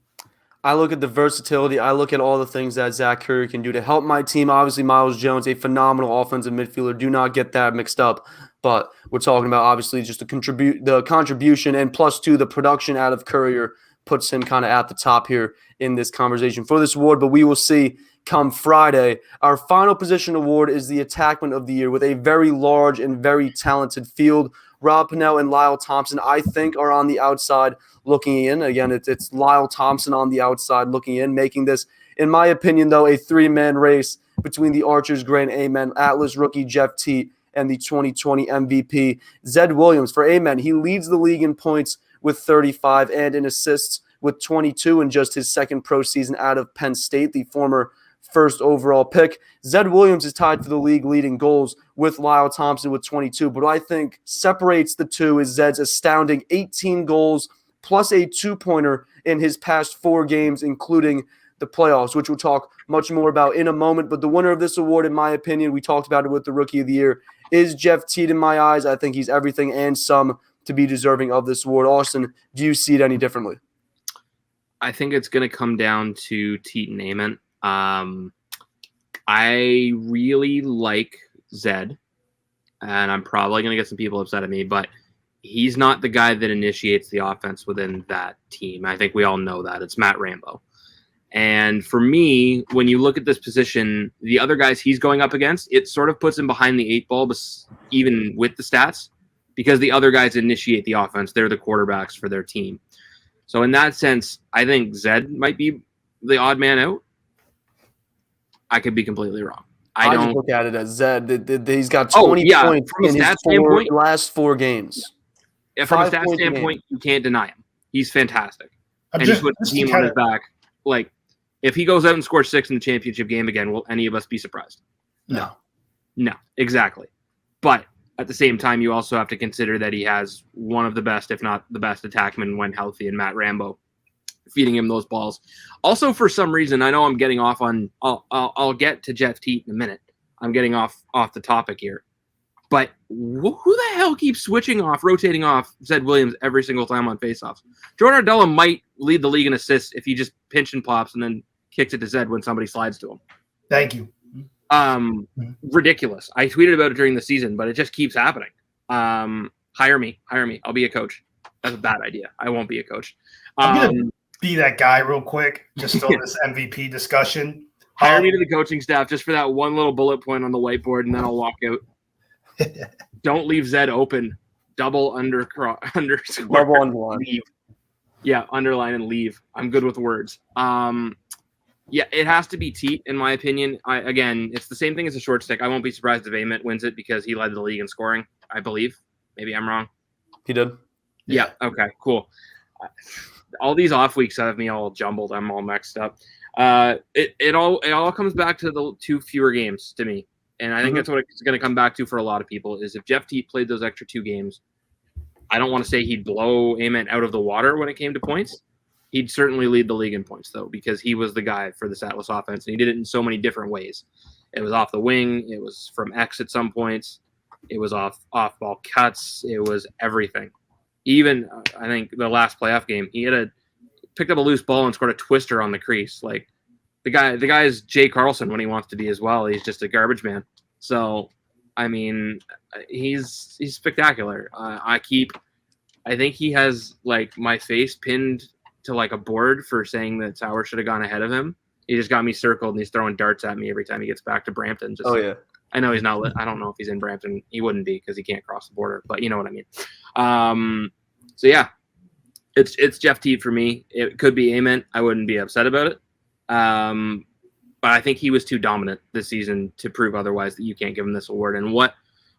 I look at the versatility. I look at all the things that Zach Currier can do to help my team. Obviously, Miles Jones, a phenomenal offensive midfielder. Do not get that mixed up. But we're talking about obviously just the contribution, and plus two, the production out of Currier puts him kind of at the top here in this conversation for this award. But we will see come Friday. Our final position award is the Attackment of the Year, with a very large and very talented field. Rob Pennell and Lyle Thompson, I think, are on the outside looking in. Again, it's Lyle Thompson on the outside looking in, making this, in my opinion, though, a 3-man race between the Archers, Grand Amen, Atlas rookie Jeff Teat, and the 2020 MVP, Zed Williams. For Amen, he leads the league in points with 35 and in assists with 22 in just his second pro season out of Penn State, the former first overall pick. Zed Williams is tied for the league leading goals with Lyle Thompson with 22. But what I think separates the two is Zed's astounding 18 goals plus a 2-pointer in his past 4 games, including the playoffs, which we'll talk much more about in a moment. But the winner of this award, in my opinion, we talked about it with the Rookie of the Year, is Jeff Teat in my eyes. I think he's everything and some to be deserving of this award. Austin, do you see it any differently? I think it's going to come down to Teat and Amen. I really like Zed, and I'm probably going to get some people upset at me, but he's not the guy that initiates the offense within that team. I think we all know that. It's Matt Rambo. And for me, when you look at this position, the other guys he's going up against, it sort of puts him behind the 8 ball, even with the stats, because the other guys initiate the offense. They're the quarterbacks for their team. So in that sense, I think Zed might be the odd man out. I could be completely wrong. I don't look at it as Zed. He's got 20 points from a in his last 4 games. Yeah, from a stat standpoint, you can't deny him. He's fantastic. And he put the team on his back. Like, if he goes out and scores 6 in the championship game again, will any of us be surprised? No, exactly. But at the same time, you also have to consider that he has one of the best, if not the best, attackman when healthy, in Matt Rambo, feeding him those balls. Also, for some reason, I know I'm getting off on. I'll get to Jeff Teat in a minute. I'm getting off the topic here. But who the hell keeps rotating off Zed Williams every single time on faceoffs? Jordan Ardella might lead the league in assists if he just pinch and pops and then kicks it to Zed when somebody slides to him. Thank you. Ridiculous. I tweeted about it during the season, but it just keeps happening. Hire me. I'll be a coach. That's a bad idea. I won't be a coach. I'm going to be that guy real quick, just on this MVP discussion. Hire me to the coaching staff just for that one little bullet point on the whiteboard, and then I'll walk out. Don't leave Zed open. Double underscore. Double underline. Leave. Yeah, underline and leave. I'm good with words. Yeah, it has to be Teat, in my opinion. Again, it's the same thing as a short stick. I won't be surprised if Ament wins it because he led the league in scoring, I believe. Maybe I'm wrong. He did. Yeah. Okay. Cool. All these off weeks have me all jumbled. I'm all mixed up. It all comes back to the 2 fewer games to me, and I think that's what it's going to come back to for a lot of people. Is if Jeff Teat played those extra 2 games, I don't want to say he'd blow Ament out of the water when it came to points. He'd certainly lead the league in points, though, because he was the guy for this Atlas offense, and he did it in so many different ways. It was off the wing. It was from X at some points. It was off-ball cuts. It was everything. Even, I think, the last playoff game, he picked up a loose ball and scored a twister on the crease. Like, the guy is Jay Carlson when he wants to be as well. He's just a garbage man. So, I mean, he's spectacular. I think he has, like, my face pinned to like a board for saying that Sauer should have gone ahead of him. He just got me circled and he's throwing darts at me every time he gets back to Brampton. Yeah. I know he's not. I don't know if he's in Brampton. He wouldn't be because he can't cross the border. But you know what I mean. So yeah, it's Jeff Teat for me. It could be Ament. I wouldn't be upset about it. But I think he was too dominant this season to prove otherwise that you can't give him this award. And what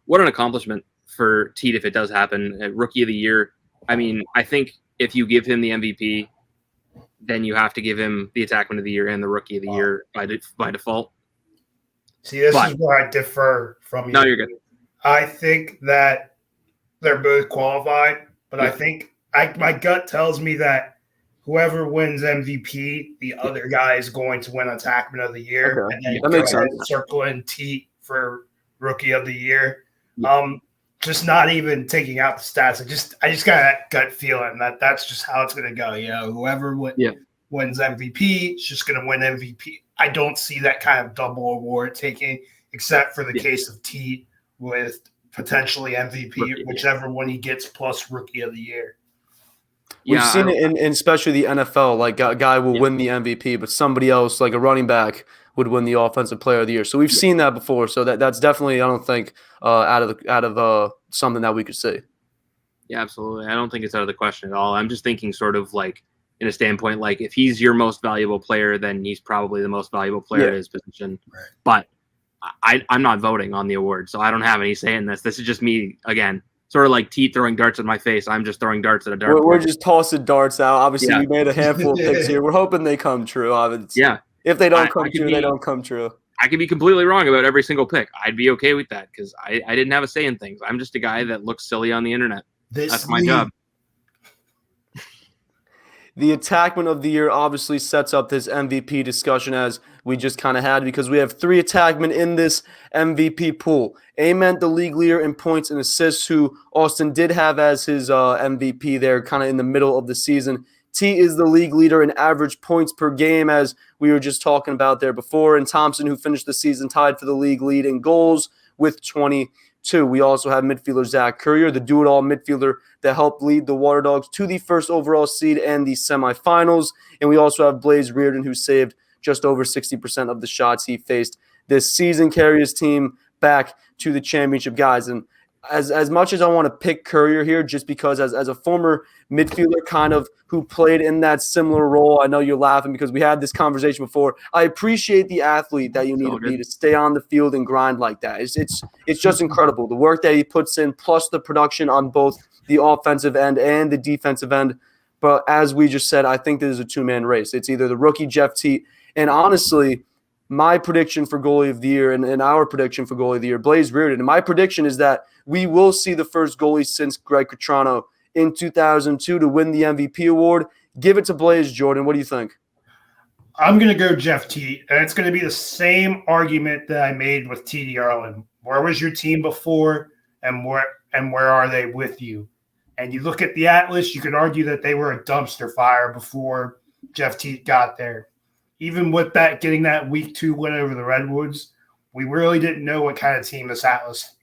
an accomplishment for Teat if it does happen. Rookie of the Year. I mean, I think if you give him the MVP, then you have to give him the Attackment of the Year and the Rookie of the Year by default. See, this is where I differ from you. No, you're good. I think that they're both qualified, but I think my gut tells me that whoever wins MVP, the other guy is going to win Attackment of the Year. Okay. And then that makes sense. Circle in Teat for Rookie of the Year. Just not even taking out the stats. I just got that gut feeling that that's just how it's going to go. You know, whoever wins MVP is just going to win MVP. I don't see that kind of double award taking, except for the case of Teat with potentially MVP, whichever one he gets plus Rookie of the Year. We've seen it in especially the NFL. Like a guy will win the MVP, but somebody else, like a running back, would win the Offensive Player of the Year. So we've seen that before. So that's definitely, I don't think, out of something that we could see. Yeah, absolutely. I don't think it's out of the question at all. I'm just thinking sort of like in a standpoint, like if he's your most valuable player, then he's probably the most valuable player at his position. Right. But I'm not voting on the award, so I don't have any say in this. This is just me, again, sort of like Teat throwing darts at my face. I'm just throwing darts at a dart. We're just tossing darts out. Obviously, we made a handful of picks here. We're hoping they come true. If they don't come true, they don't come true. I could be completely wrong about every single pick. I'd be okay with that because I didn't have a say in things. I'm just a guy that looks silly on the internet. That's my job. The Attackment of the Year obviously sets up this MVP discussion as we just kind of had because we have 3 Attackmen in this MVP pool. Ament, the league leader in points and assists, who Austin did have as his MVP there kind of in the middle of the season. T is the league leader in average points per game, as we were just talking about there before. And Thompson, who finished the season tied for the league lead in goals with 22. We also have midfielder Zach Currier, the do-it-all midfielder that helped lead the Water Dogs to the first overall seed and the semifinals. And we also have Blaze Reardon, who saved just over 60% of the shots he faced this season, carry his team back to the championship, guys. And as much as I want to pick Currier here, just because as a former midfielder kind of who played in that similar role, I know you're laughing because we had this conversation before. I appreciate the athlete that you need to be to stay on the field and grind like that. It's just incredible. The work that he puts in, plus the production on both the offensive end and the defensive end. But as we just said, I think this is a 2-man race. It's either the rookie Jeff Teat, and honestly, my prediction for Goalie of the Year and our prediction for Goalie of the Year, Blaze Reardon. And my prediction is that we will see the first goalie since Greg Cotrano in 2002 to win the MVP award. Give it to Blaze, Jordan. What do you think? I'm going to go Jeff Teat, and it's going to be the same argument that I made with TD Arlen. Where was your team before, and where are they with you? And you look at the Atlas, you could argue that they were a dumpster fire before Jeff Teat got there. Even with that, getting that week 2 win over the Redwoods, we really didn't know what kind of team this Atlas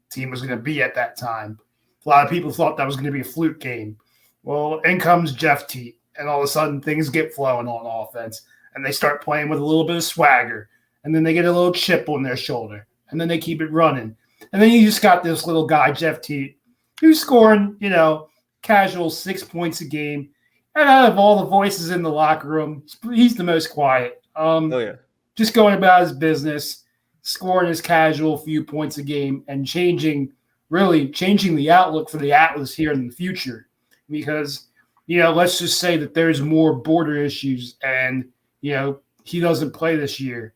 team was going to be at that time. A lot of people thought that was going to be a fluke game. Well, in comes Jeff Teat, and all of a sudden things get flowing on offense, and they start playing with a little bit of swagger, and then they get a little chip on their shoulder, and then they keep it running. And then you just got this little guy, Jeff Teat, who's scoring, casual 6 points a game. And out of all the voices in the locker room, he's the most quiet. Oh yeah. Just going about his business, scoring his casual few points a game, and changing the outlook for the Atlas here in the future. Because, let's just say that there's more border issues and, he doesn't play this year.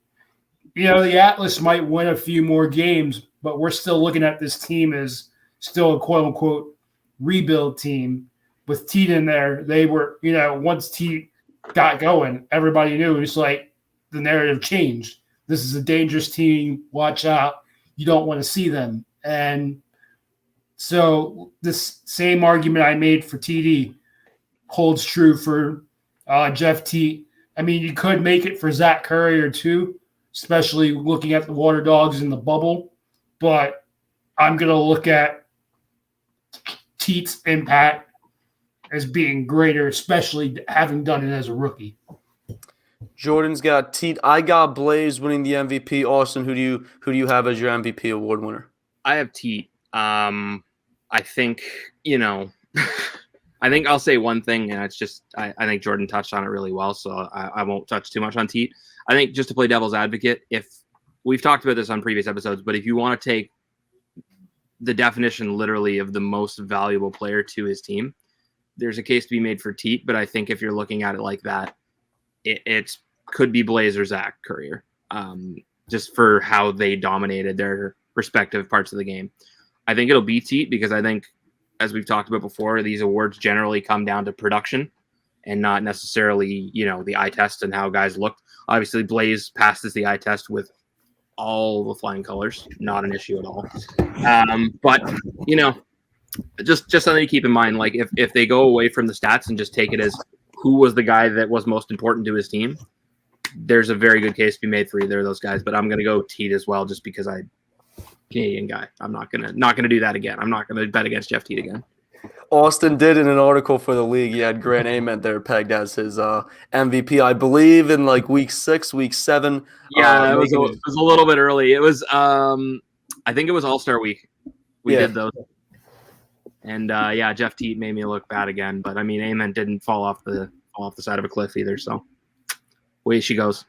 The Atlas might win a few more games, but we're still looking at this team as still a quote-unquote rebuild team. With Teat in there, they were, once Teat got going, everybody knew. It's like the narrative changed. This is a dangerous team. Watch out. You don't want to see them. And so this same argument I made for TD holds true for Jeff Teat. I mean, you could make it for Zach Currier too, especially looking at the Water Dogs in the bubble. But I'm going to look at Teat's impact as being greater, especially having done it as a rookie. Jordan's got Teat. I got Blaze winning the MVP. Austin, who do you have as your MVP award winner? I have Teat. I think, I think I'll say one thing, and it's just I think Jordan touched on it really well, so I won't touch too much on Teat. I think just to play devil's advocate, if we've talked about this on previous episodes, but if you want to take the definition literally of the most valuable player to his team, there's a case to be made for Teat, but I think if you're looking at it like that, it could be Blaze or Zach Currier, just for how they dominated their respective parts of the game. I think it'll be Teat because I think, as we've talked about before, these awards generally come down to production and not necessarily, the eye test and how guys looked. Obviously, Blaze passes the eye test with all the flying colors, not an issue at all. But, just something to keep in mind, like if they go away from the stats and just take it as who was the guy that was most important to his team, there's a very good case to be made for either of those guys. But I'm going to go Teat as well, just because Canadian guy. I'm not gonna do that again. I'm not gonna bet against Jeff Teat again. Austin did in an article for the league. He had Grant Ament there pegged as his MVP, I believe, in like week 6, week 7. Yeah, it was a little bit early. It was I think it was All-Star week. We did those. And Jeff Teat made me look bad again. But I mean, Ament didn't fall off the side of a cliff either. So away she goes.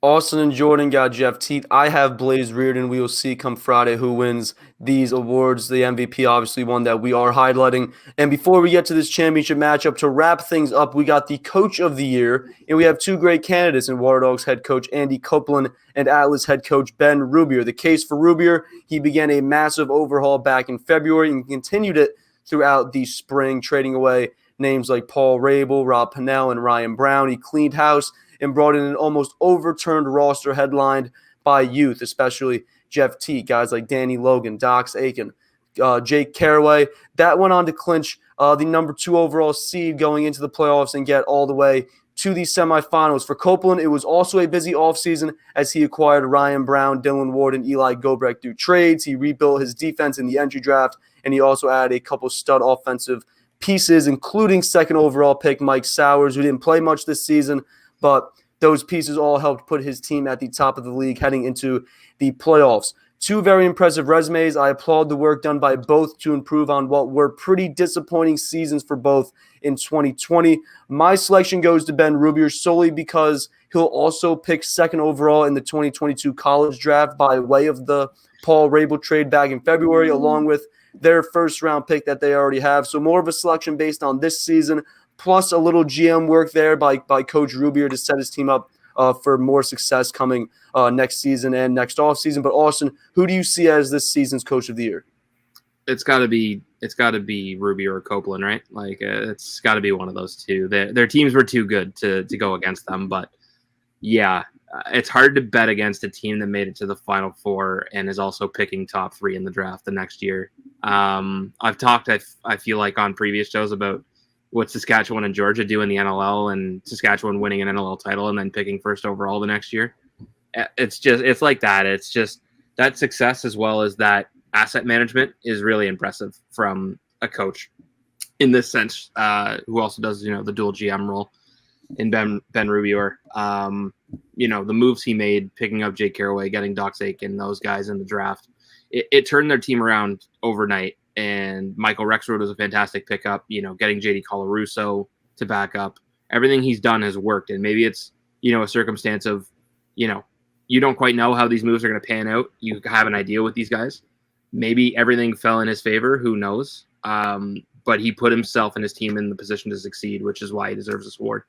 Austin and Jordan got Jeff Teat. I have Blaze Reardon. We will see come Friday who wins these awards. The MVP, obviously, one that we are highlighting. And before we get to this championship matchup, to wrap things up, we got the Coach of the Year, and we have two great candidates in Water Dogs head coach Andy Copeland and Atlas head coach Ben Rubier. The case for Rubier, he began a massive overhaul back in February and continued it throughout the spring, trading away names like Paul Rabil, Rob Pennell, and Ryan Brown. He cleaned house and brought in an almost overturned roster headlined by youth, especially Jeff Teat, guys like Danny Logan, Dox Aiken, Jake Caraway. That went on to clinch the number 2 overall seed going into the playoffs and get all the way to the semifinals. For Copeland, it was also a busy offseason as he acquired Ryan Brown, Dylan Ward, and Eli Gobrecht through trades. He rebuilt his defense in the entry draft, and he also added a couple stud offensive pieces, including second overall pick Mike Sowers, who didn't play much this season, but those pieces all helped put his team at the top of the league heading into the playoffs. Two very impressive resumes. I applaud the work done by both to improve on what were pretty disappointing seasons for both in 2020. My selection goes to Ben Rubier solely because he'll also pick second overall in the 2022 college draft by way of the Paul Rabil trade back in February, along with their first-round pick that they already have. So more of a selection based on this season, plus a little GM work there by Coach Rubier to set his team up for more success coming next season and next offseason. But Austin, who do you see as this season's Coach of the Year? It's got to be Rubier or Copeland, right? Like it's got to be one of those two. Their teams were too good to go against them. But yeah, it's hard to bet against a team that made it to the Final Four and is also picking top 3 in the draft the next year. I've talked, I feel like, on previous shows about what Saskatchewan and Georgia do in the NLL, and Saskatchewan winning an NLL title and then picking first overall the next year. It's like that. It's just that success as well as that asset management is really impressive from a coach in this sense, who also does, the dual GM role in Ben Rubier. The moves he made, picking up Jake Caraway, getting Dox Aiken, those guys in the draft, it turned their team around overnight. And Michael Rexroad was a fantastic pickup, getting JD Colarusso to back up. Everything he's done has worked. And maybe it's a circumstance of, you don't quite know how these moves are going to pan out. You have an idea with these guys. Maybe everything fell in his favor. Who knows? But he put himself and his team in the position to succeed, which is why he deserves this award.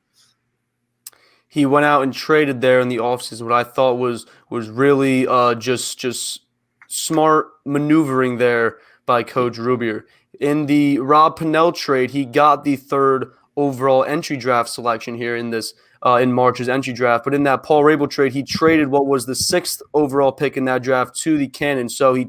He went out and traded there in the offseason, what I thought was really just smart maneuvering there by Coach Rubier. In the Rob Pennell trade, he got the 3rd overall entry draft selection here in this in March's entry draft. But in that Paul Rabil trade, he traded what was the 6th overall pick in that draft to the Cannons. So he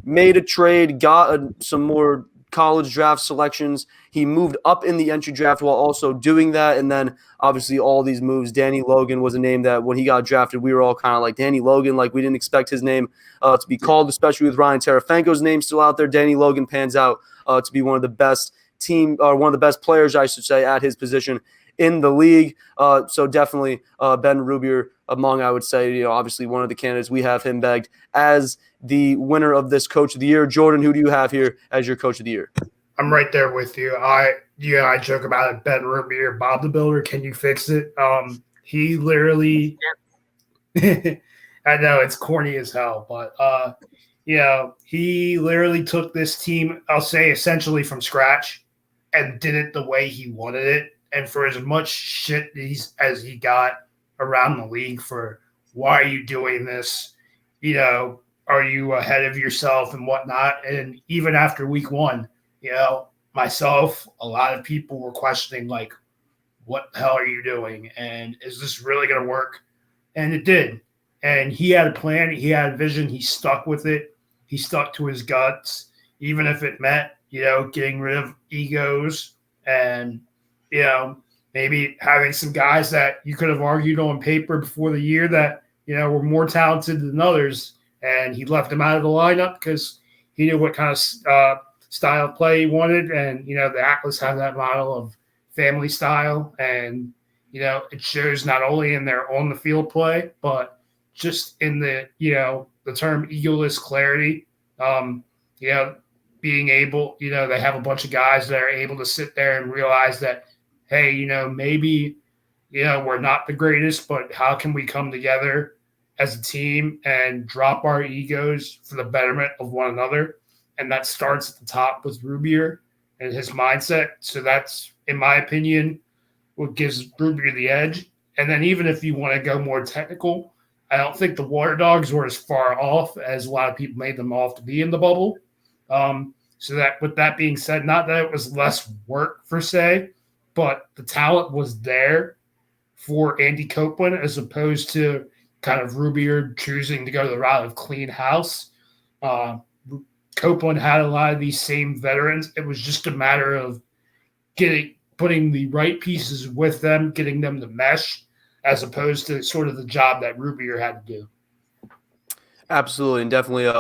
made a trade, got some more college draft selections. He moved up in the entry draft while also doing that. And then obviously all these moves. Danny Logan was a name that when he got drafted, we were all kind of like, Danny Logan, like we didn't expect his name to be called, especially with Ryan Terefenko's name still out there. Danny Logan pans out to be one of the best players, I should say, at his position in the league. So definitely Ben Rubier among, I would say, obviously one of the candidates. We have him bagged as the winner of this Coach of the Year. Jordan, who do you have here as your Coach of the Year? I'm right there with you. I joke about it. Ben Rubier, Bob the Builder. Can you fix it? He literally, I know it's corny as hell, but he literally took this team, I'll say essentially from scratch, and did it the way he wanted it. And for as much shit as he got around the league for why are you doing this? Are you ahead of yourself and whatnot? And even after week 1, myself, a lot of people were questioning, like, what the hell are you doing? And is this really going to work? And it did. And he had a plan. He had a vision. He stuck with it. He stuck to his guts, even if it meant, getting rid of egos and, maybe having some guys that you could have argued on paper before the year that, were more talented than others. And he left them out of the lineup because he knew what kind of style of play he wanted. And, the Atlas have that model of family style. And, it shows not only in their on-the-field play, but just in the, the term egoless clarity. Being able, they have a bunch of guys that are able to sit there and realize that, hey, maybe, we're not the greatest, but how can we come together as a team and drop our egos for the betterment of one another? And that starts at the top with Rubier and his mindset. So that's, in my opinion, what gives Rubier the edge. And then even if you want to go more technical, I don't think the Water Dogs were as far off as a lot of people made them off to be in the bubble. So that, with that being said, not that it was less work per se, but the talent was there for Andy Copeland as opposed to kind of Rubier choosing to go the route of clean house. Copeland had a lot of these same veterans. It was just a matter of putting the right pieces with them, getting them to mesh, as opposed to sort of the job that Rubier had to do. Absolutely, and definitely,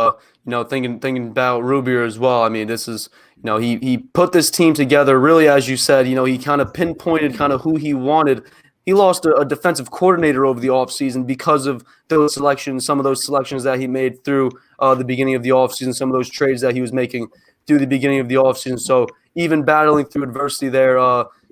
thinking about Rubier as well. I mean, this is, he put this team together really, as you said. He kind of pinpointed kind of who he wanted. He lost a defensive coordinator over the offseason because of those selections, some of those selections that he made through the beginning of the offseason, some of those trades that he was making through the beginning of the offseason. So even battling through adversity there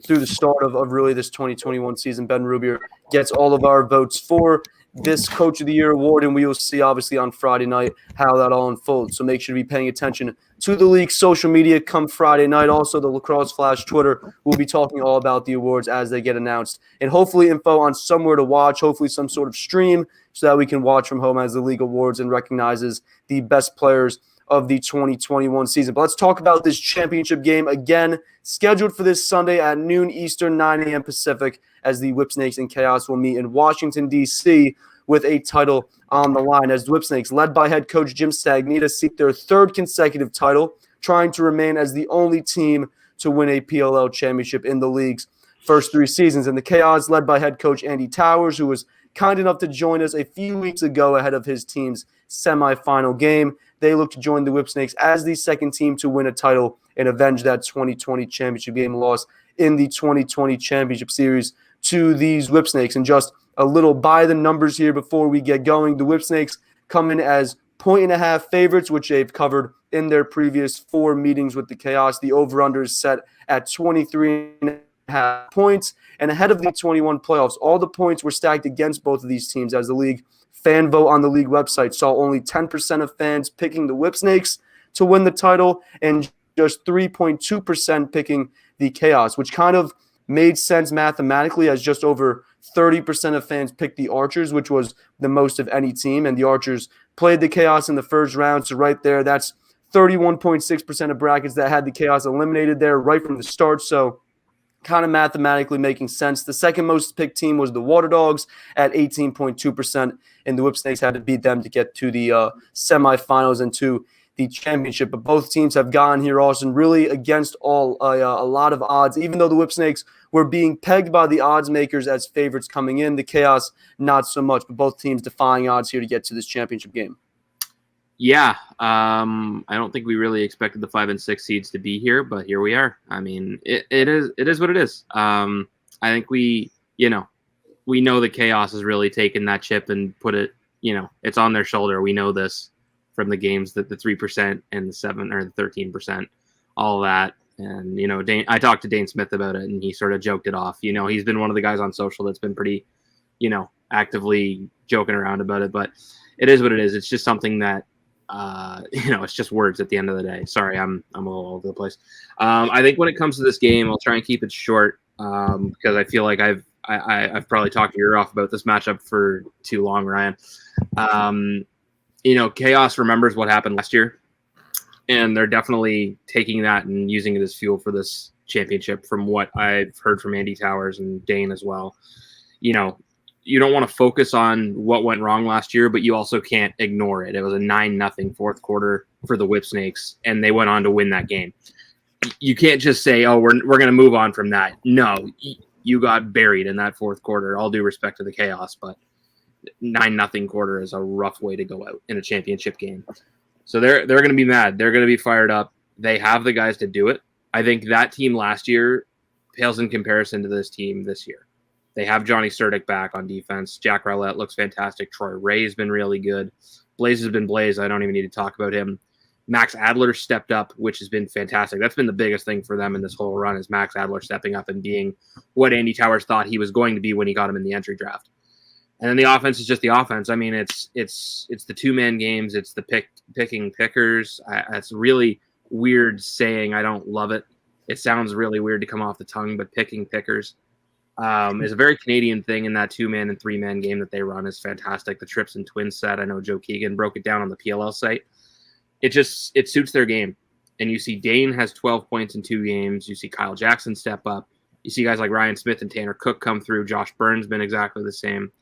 through the start of really this 2021 season, Ben Rubier gets all of our votes for this Coach of the Year award, and we will see obviously on Friday night how that all unfolds. So make sure to be paying attention to the league's social media come Friday night. Also, the Lacrosse Flash Twitter will be talking all about the awards as they get announced, and hopefully info on somewhere to watch, hopefully some sort of stream so that we can watch from home as the league awards and recognizes the best players of the 2021 season. But let's talk about this championship game again, scheduled for this Sunday at noon Eastern, 9 a.m. Pacific, as the Whipsnakes and Chaos will meet in Washington, D.C. with a title on the line, as the Whipsnakes, led by head coach Jim Stagnita, seek their 3rd consecutive title, trying to remain as the only team to win a PLL championship in the league's first 3 seasons. And the Chaos, led by head coach Andy Towers, who was kind enough to join us a few weeks ago ahead of his team's semifinal game. They look to join the Whipsnakes as the 2nd team to win a title and avenge that 2020 championship game loss in the 2020 championship series to these Whipsnakes. And just a little by the numbers here before we get going, the Whipsnakes come in as 1.5 favorites, which they've covered in their previous 4 meetings with the Chaos. The over-under is set at 23.5 half points. And ahead of the 21 playoffs, all the points were stacked against both of these teams, as the league fan vote on the league website saw only 10% of fans picking the Whipsnakes to win the title and just 3.2% picking the Chaos, which kind of made sense mathematically, as just over 30% of fans picked the Archers, which was the most of any team. And the Archers played the Chaos in the first round. So right there, that's 31.6% of brackets that had the Chaos eliminated there right from the start. So kind of mathematically making sense. The second most picked team was the Water Dogs at 18.2%, and the Whipsnakes had to beat them to get to the semifinals and to the championship. But both teams have gone here, Austin, really against a lot of odds. Even though the Whipsnakes were being pegged by the odds makers as favorites coming in, the Chaos not so much. But both teams defying odds here to get to this championship game. Yeah, I don't think we really expected the 5 and 6 seeds to be here, but here we are. I mean, it is what it is. I think we know the Chaos has really taken that chip and put it, it's on their shoulder. We know this from the games, that the 3% and the 7 or the 13%, all of that. And, I talked to Dane Smith about it, and he sort of joked it off. He's been one of the guys on social that's been pretty, actively joking around about it, but it is what it is. It's just something that, it's just words at the end of the day. Sorry, I'm a little all over the place. I think when it comes to this game, I'll try and keep it short because I feel like I've probably talked your ear off about this matchup for too long, Ryan. Chaos remembers what happened last year, and they're definitely taking that and using it as fuel for this championship. From what I've heard from Andy Towers and Dane as well, you don't want to focus on what went wrong last year, but you also can't ignore it. It was a 9-0 fourth quarter for the Whipsnakes, and they went on to win that game. You can't just say, "Oh, we're going to move on from that." No, you got buried in that fourth quarter. All due respect to the Chaos, but 9-0 quarter is a rough way to go out in a championship game. So they're going to be mad. They're going to be fired up. They have the guys to do it. I think that team last year pales in comparison to this team this year. They have Johnny Surdick back on defense. Jack Rowlett looks fantastic. Troy Ray's been really good. Blaze has been Blaze. I don't even need to talk about him. Max Adler stepped up, which has been fantastic. That's been the biggest thing for them in this whole run, is Max Adler stepping up and being what Andy Towers thought he was going to be when he got him in the entry draft. And then the offense is just the offense. I mean, it's the two-man games. It's the picking pickers. That's really weird saying. I don't love it. It sounds really weird to come off the tongue, but picking pickers is a very Canadian thing, in that 2-man and 3-man game that they run is fantastic. The trips and twins set, I know Joe Keegan broke it down on the PLL site. It suits their game. And you see Dane has 12 points in 2 games. You see Kyle Jackson step up. You see guys like Ryan Smith and Tanner Cook come through. Josh Burns been exactly the same.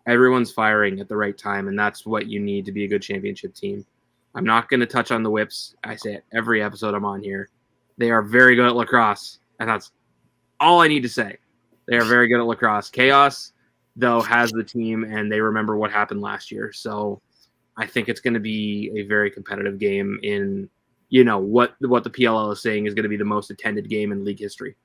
Everyone's firing at the right time, and that's what you need to be a good championship team. I'm not going to touch on the Whips. I say it every episode I'm on here. They are very good at lacrosse, and that's all I need to say. They are very good at lacrosse. Chaos, though, has the team, and they remember what happened last year. So I think it's going to be a very competitive game in, what the PLL is saying is going to be the most attended game in league history.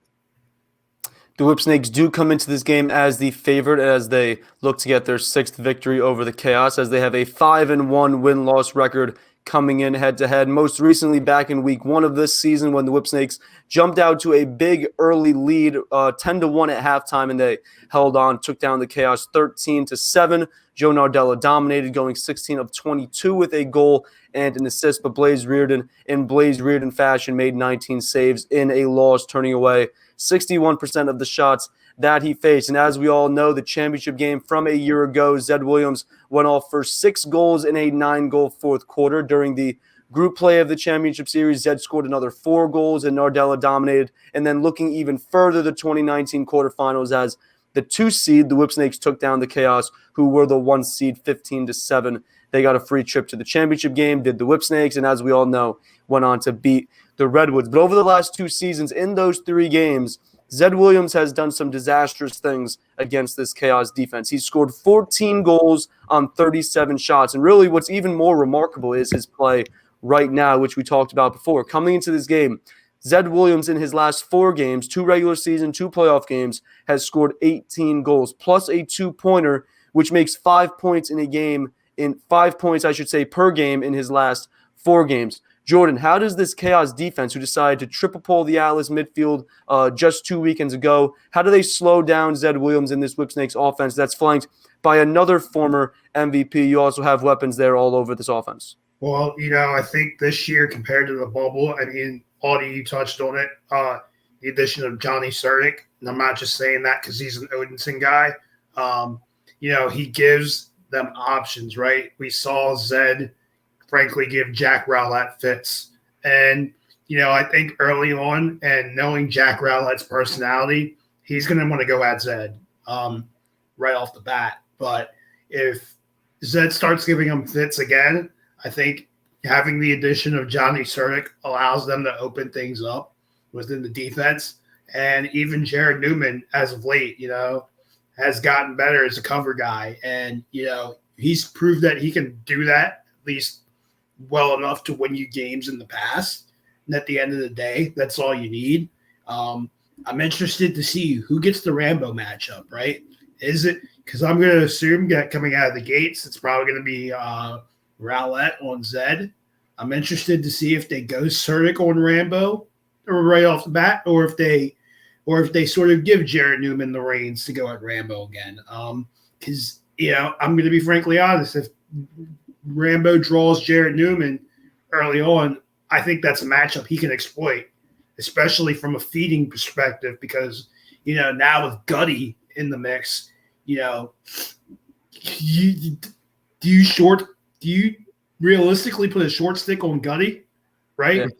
The Whipsnakes do come into this game as the favorite as they look to get their 6th victory over the Chaos, as they have a 5-1 win-loss record coming in head-to-head. Most recently back in week 1 of this season, when the Whipsnakes jumped out to a big early lead, 10-1 at halftime, and they held on, took down the Chaos 13-7. Joe Nardella dominated, going 16 of 22 with a goal and an assist, but Blaze Reardon, in Blaze Reardon fashion, made 19 saves in a loss, turning away 61% of the shots that he faced. And as we all know, the championship game from a year ago, Zed Williams went off for 6 goals in a 9-goal fourth quarter. During the group play of the championship series, Zed scored another 4 goals, and Nardella dominated. And then looking even further, the 2019 quarterfinals, as the 2 seed, the Whipsnakes took down the Chaos, who were the 1 seed, 15-7. They got a free trip to the championship game, did the Whipsnakes, and as we all know, went on to beat the Redwoods. But over the last 2 seasons, in those 3 games, Zed Williams has done some disastrous things against this Chaos defense. He's scored 14 goals on 37 shots. And really what's even more remarkable is his play right now, which we talked about before. Coming into this game, Zed Williams in his last 4 games, 2 regular season, 2 playoff games, has scored 18 goals, plus a 2-pointer, which makes 5 points in a game, in 5 points, I should say, per game in his last 4 games. Jordan, how does this Chaos defense, who decided to triple pull the Atlas midfield just 2 weekends ago, how do they slow down Zed Williams in this Whipsnakes offense that's flanked by another former MVP? You also have weapons there all over this offense. Well, I think this year compared to the bubble, I mean, Audie, you touched on it, the addition of Johnny Cernick, and I'm not just saying that because he's an Odinson guy. He gives them options, right? We saw Zed, frankly, give Jack Rowlett fits. And, I think early on, and knowing Jack Rowlett's personality, he's going to want to go at Zed right off the bat. But if Zed starts giving him fits again, I think having the addition of Johnny Cernick allows them to open things up within the defense. And even Jared Newman, as of late, has gotten better as a cover guy. And, he's proved that he can do that at least well enough to win you games in the past. And at the end of the day, that's all you need. I'm interested to see who gets the Rambo matchup, right? Is it – because I'm going to assume that coming out of the gates, it's probably going to be Rowlett on Zed. I'm interested to see if they go Cernick on Rambo or right off the bat, or if they sort of give Jared Newman the reins to go at Rambo again. Because, I'm going to be frankly honest. If Rambo draws Jared Newman early on, I think that's a matchup he can exploit, especially from a feeding perspective, because, now with Gutty in the mix, do you realistically put a short stick on Gutty, right?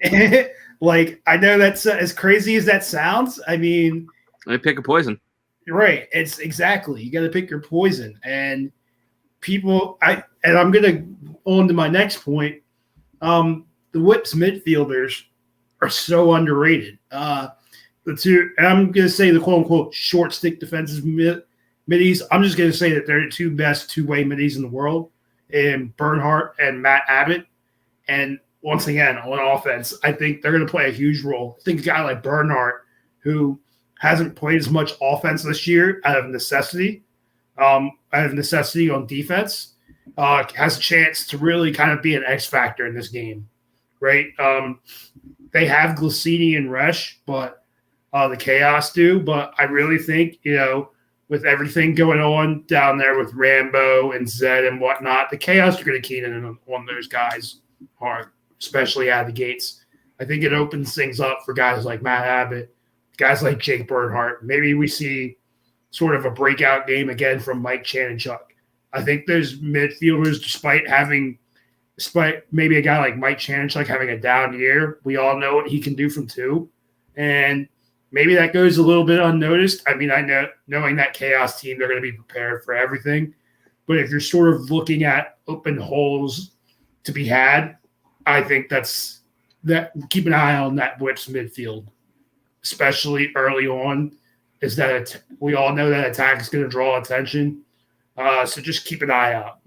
Yeah. Like, I know that's as crazy as that sounds. I mean, I pick a poison. Right. It's exactly. You got to pick your poison. And I'm going to on to my next point. The Whips midfielders are so underrated. The two, and I'm going to say the quote unquote short stick defensive middies. I'm just going to say that they're the two best two-way middies in the world, in Bernhardt and Matt Abbott. And once again, on offense, I think they're going to play a huge role. I think a guy like Bernhardt, who hasn't played as much offense this year out of necessity on defense, has a chance to really kind of be an X factor in this game, right? They have Glacini and Resch, but the Chaos do. But I really think, with everything going on down there with Rambo and Zed and whatnot, the Chaos are going to key in on those guys hard, especially out of the gates. I think it opens things up for guys like Matt Abbott, guys like Jake Bernhardt. Maybe we see sort of a breakout game again from Mike Chanenchuk. I think those midfielders, despite maybe a guy like Mike Chanenchuk having a down year, we all know what he can do from two. And maybe that goes a little bit unnoticed. I mean, I know knowing that Chaos team, they're going to be prepared for everything. But if you're sort of looking at open holes to be had, I think keep an eye on that Whips midfield, especially early on, is that we all know that attack is going to draw attention. So just keep an eye out.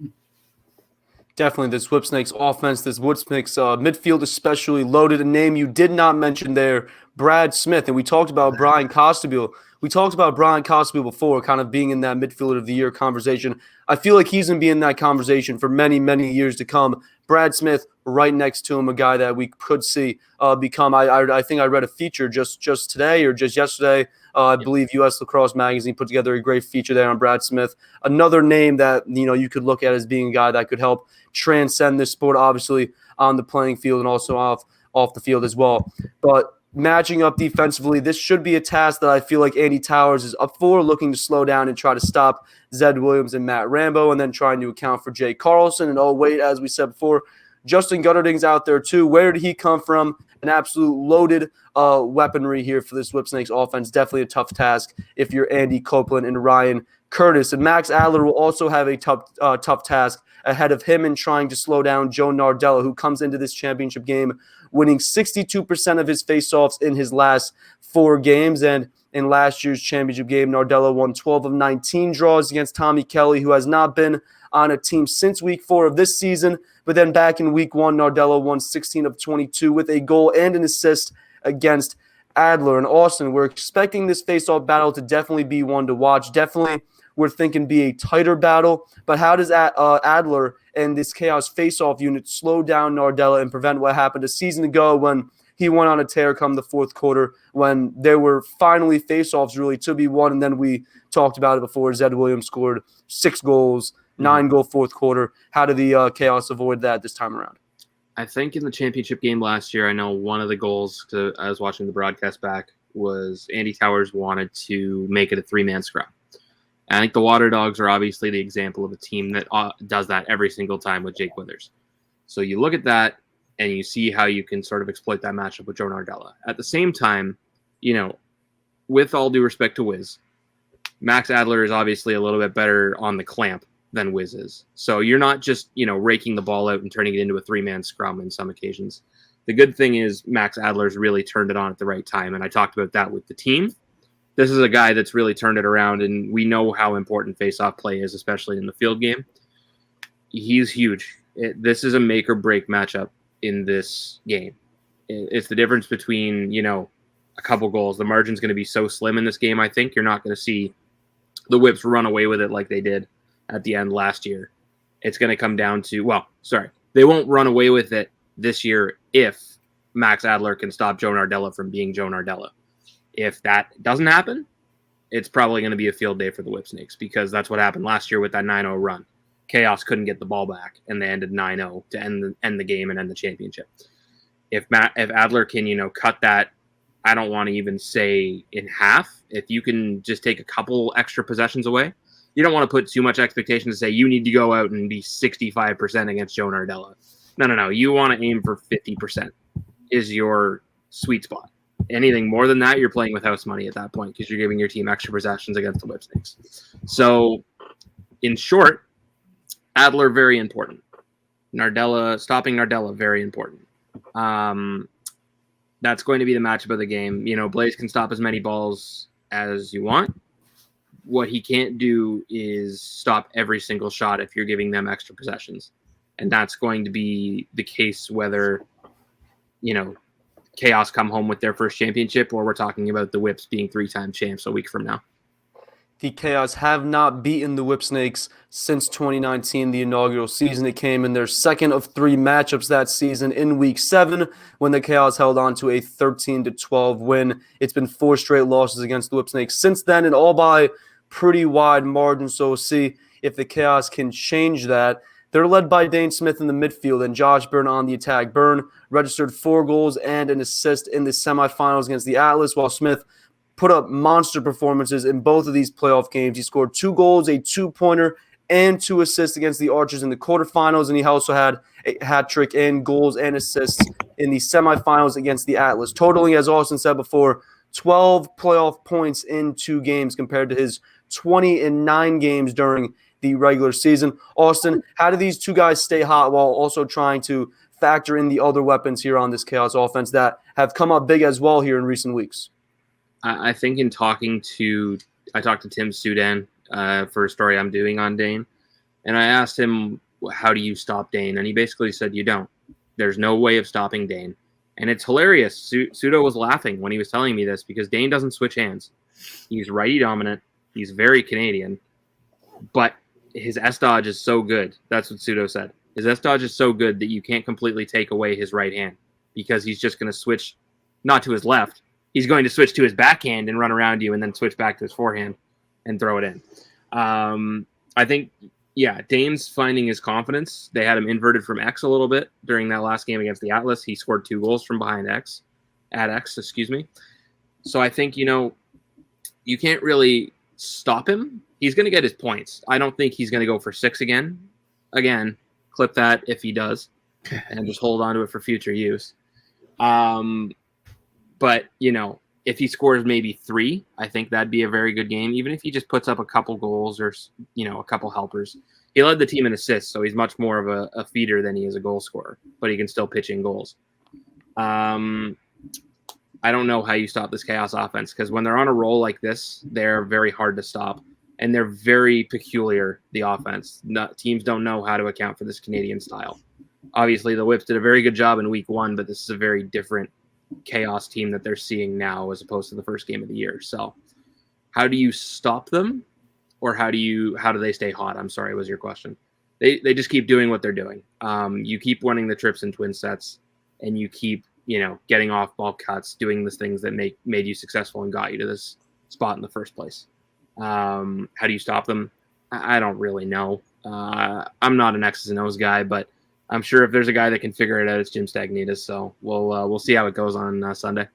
Definitely this Whipsnakes offense, this Whipsnakes midfield especially loaded. A name you did not mention there, Brad Smith. And we talked about Brian Costabile. We talked about Brian Costabile before, kind of being in that midfielder of the year conversation. I feel like he's going to be in that conversation for many, many years to come. Brad Smith right next to him, a guy that we could see become. I think I read a feature just today or just yesterday. I believe U.S. Lacrosse Magazine put together a great feature there on Brad Smith. Another name that you could look at as being a guy that could help transcend this sport, obviously on the playing field and also off the field as well. But matching up defensively, this should be a task that I feel like Andy Towers is up for, looking to slow down and try to stop Zed Williams and Matt Rambo, and then trying to account for Jay Carlson. And as we said before, Justin Gutterding's out there too. Where did he come from? An absolute loaded weaponry here for this Whipsnakes offense. Definitely a tough task if you're Andy Copeland and Ryan Curtis. And Max Adler will also have a tough task ahead of him in trying to slow down Joe Nardella, who comes into this championship game winning 62% of his faceoffs in his last 4 games. And in last year's championship game, Nardella won 12 of 19 draws against Tommy Kelly, who has not been on a team since week 4 of this season. But then back in week 1, Nardella won 16 of 22 with a goal and an assist against Adler. And Austin, we're expecting this face-off battle to definitely be one to watch. Definitely, we're thinking be a tighter battle. But how does Adler and this Chaos face-off unit slow down Nardella and prevent what happened a season ago when he went on a tear come the fourth quarter, when there were finally face-offs really to be won? And then we talked about it before. Zed Williams scored 6 goals, 9-goal fourth quarter. How did the Chaos avoid that this time around? I think in the championship game last year, I know one of the goals, I was watching the broadcast back, was Andy Towers wanted to make it a 3-man scrum. And I think the Water Dogs are obviously the example of a team that does that every single time with Jake Withers. So you look at that and you see how you can sort of exploit that matchup with Joe Nardella. At the same time, with all due respect to Wiz, Max Adler is obviously a little bit better on the clamp than Wiz is. So you're not just, raking the ball out and turning it into a 3-man scrum in some occasions. The good thing is Max Adler's really turned it on at the right time, and I talked about that with the team. This is a guy that's really turned it around, and we know how important face-off play is, especially in the field game. He's huge. This is a make-or-break matchup in this game. It's the difference between, a couple goals. The margin's going to be so slim in this game, I think. You're not going to see the Whips run away with it like they did at the end last year. It's going to come down to, they won't run away with it this year if Max Adler can stop Joe Nardella from being Joe Nardella. If that doesn't happen, it's probably going to be a field day for the Whipsnakes, because that's what happened last year with that 9-0 run. Chaos couldn't get the ball back, and they ended 9-0 to end the game and end the championship. If Adler can, cut that, I don't want to even say in half. If you can just take a couple extra possessions away, you don't want to put too much expectation to say you need to go out and be 65% against Joe Nardella. No. You want to aim for 50% is your sweet spot. Anything more than that, you're playing with house money at that point, because you're giving your team extra possessions against the Whipsnakes. So, in short, Adler, very important. Stopping Nardella, very important. That's going to be the matchup of the game. Blaze can stop as many balls as you want. What he can't do is stop every single shot if you're giving them extra possessions. And that's going to be the case whether, Chaos come home with their first championship, or we're talking about the Whips being 3-time champs a week from now. The Chaos have not beaten the Whipsnakes since 2019, the inaugural season. It came in their second of 3 matchups that season in Week 7, when the Chaos held on to a 13-12 win. It's been 4 straight losses against the Whipsnakes since then, and all by pretty wide margin. So we'll see if the Chaos can change that. They're led by Dane Smith in the midfield and Josh Byrne on the attack. Byrne registered 4 goals and an assist in the semifinals against the Atlas, while Smith put up monster performances in both of these playoff games. He scored 2 goals, a 2-pointer, and 2 assists against the Archers in the quarterfinals, and he also had a hat trick in goals and assists in the semifinals against the Atlas, totaling, as Austin said before, 12 playoff points in 2 games compared to his 20 in 9 games during the regular season. Austin, how do these 2 guys stay hot while also trying to factor in the other weapons here on this Chaos offense that have come up big as well here in recent weeks? I think I talked to Tim Sudan for a story I'm doing on Dane, and I asked him, how do you stop Dane? And he basically said, you don't. There's no way of stopping Dane. And it's hilarious. Sudo was laughing when he was telling me this, because Dane doesn't switch hands. He's righty dominant. He's very Canadian, but his S-dodge is so good. That's what Sudo said. His S-dodge is so good that you can't completely take away his right hand, because he's just going to switch, not to his left. He's going to switch to his backhand and run around you, and then switch back to his forehand and throw it in. I think, Dane's finding his confidence. They had him inverted from X a little bit during that last game against the Atlas. He scored 2 goals from behind X. So I think, you can't really stop him. He's going to get his points. I don't think he's going to go for 6 again. Again, clip that if he does, and just hold on to it for future use. But, if he scores maybe 3, I think that'd be a very good game. Even if he just puts up a couple goals or, a couple helpers. He led the team in assists, so he's much more of a feeder than he is a goal scorer, but he can still pitch in goals. I don't know how you stop this Chaos offense, because when they're on a roll like this, they're very hard to stop, and they're very peculiar, the offense. Teams don't know how to account for this Canadian style. Obviously, the Whips did a very good job in Week 1, but this is a very different chaos team that they're seeing now as opposed to the first game of the year. So how do you stop them, or how do they stay hot? I'm sorry, was your question. They just keep doing what they're doing. You keep winning the trips and twin sets, and you keep, getting off ball cuts, doing the things that made you successful and got you to this spot in the first place. How do you stop them? I don't really know. I'm not an X's and O's guy, but I'm sure if there's a guy that can figure it out, it's Jim Stagnitas. So we'll see how it goes on Sunday.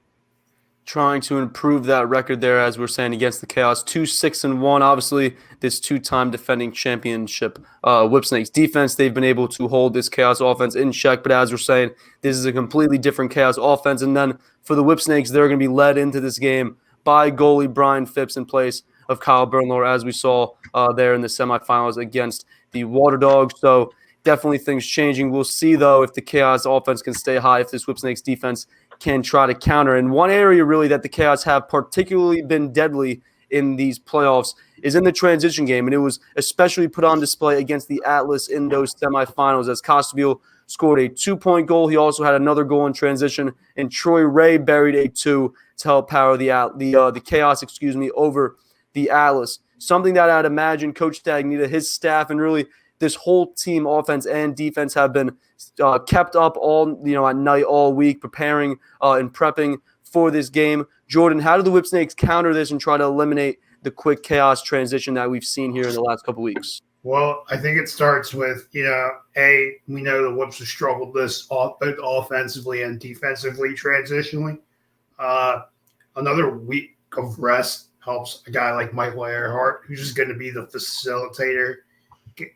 Trying to improve that record there, as we're saying, against the Chaos. 2-6-1. Obviously, this two-time defending championship Whipsnakes defense, they've been able to hold this Chaos offense in check. But as we're saying, this is a completely different Chaos offense. And then for the Whipsnakes, they're going to be led into this game by goalie Brian Phipps in place of Kyle Bernlohr, as we saw there in the semifinals against the Water Dogs. So definitely things changing. We'll see, though, if the Chaos offense can stay high, if this Whipsnakes defense can try to counter. And one area really that the Chaos have particularly been deadly in these playoffs is in the transition game. And it was especially put on display against the Atlas in those semifinals, as Costabile scored a 2-point goal. He also had another goal in transition, and Troy Ray buried a 2 to help power the Chaos, over the Atlas. Something that I'd imagine Coach Stagnita, his staff, and really this whole team, offense and defense, have been kept up all at night, all week, preparing and prepping for this game. Jordan, how do the Whipsnakes counter this and try to eliminate the quick Chaos transition that we've seen here in the last couple weeks? Well, I think it starts with, we know the Whips have struggled both offensively and defensively transitionally. Another week of rest helps a guy like Michael Earhart, who's just going to be the facilitator,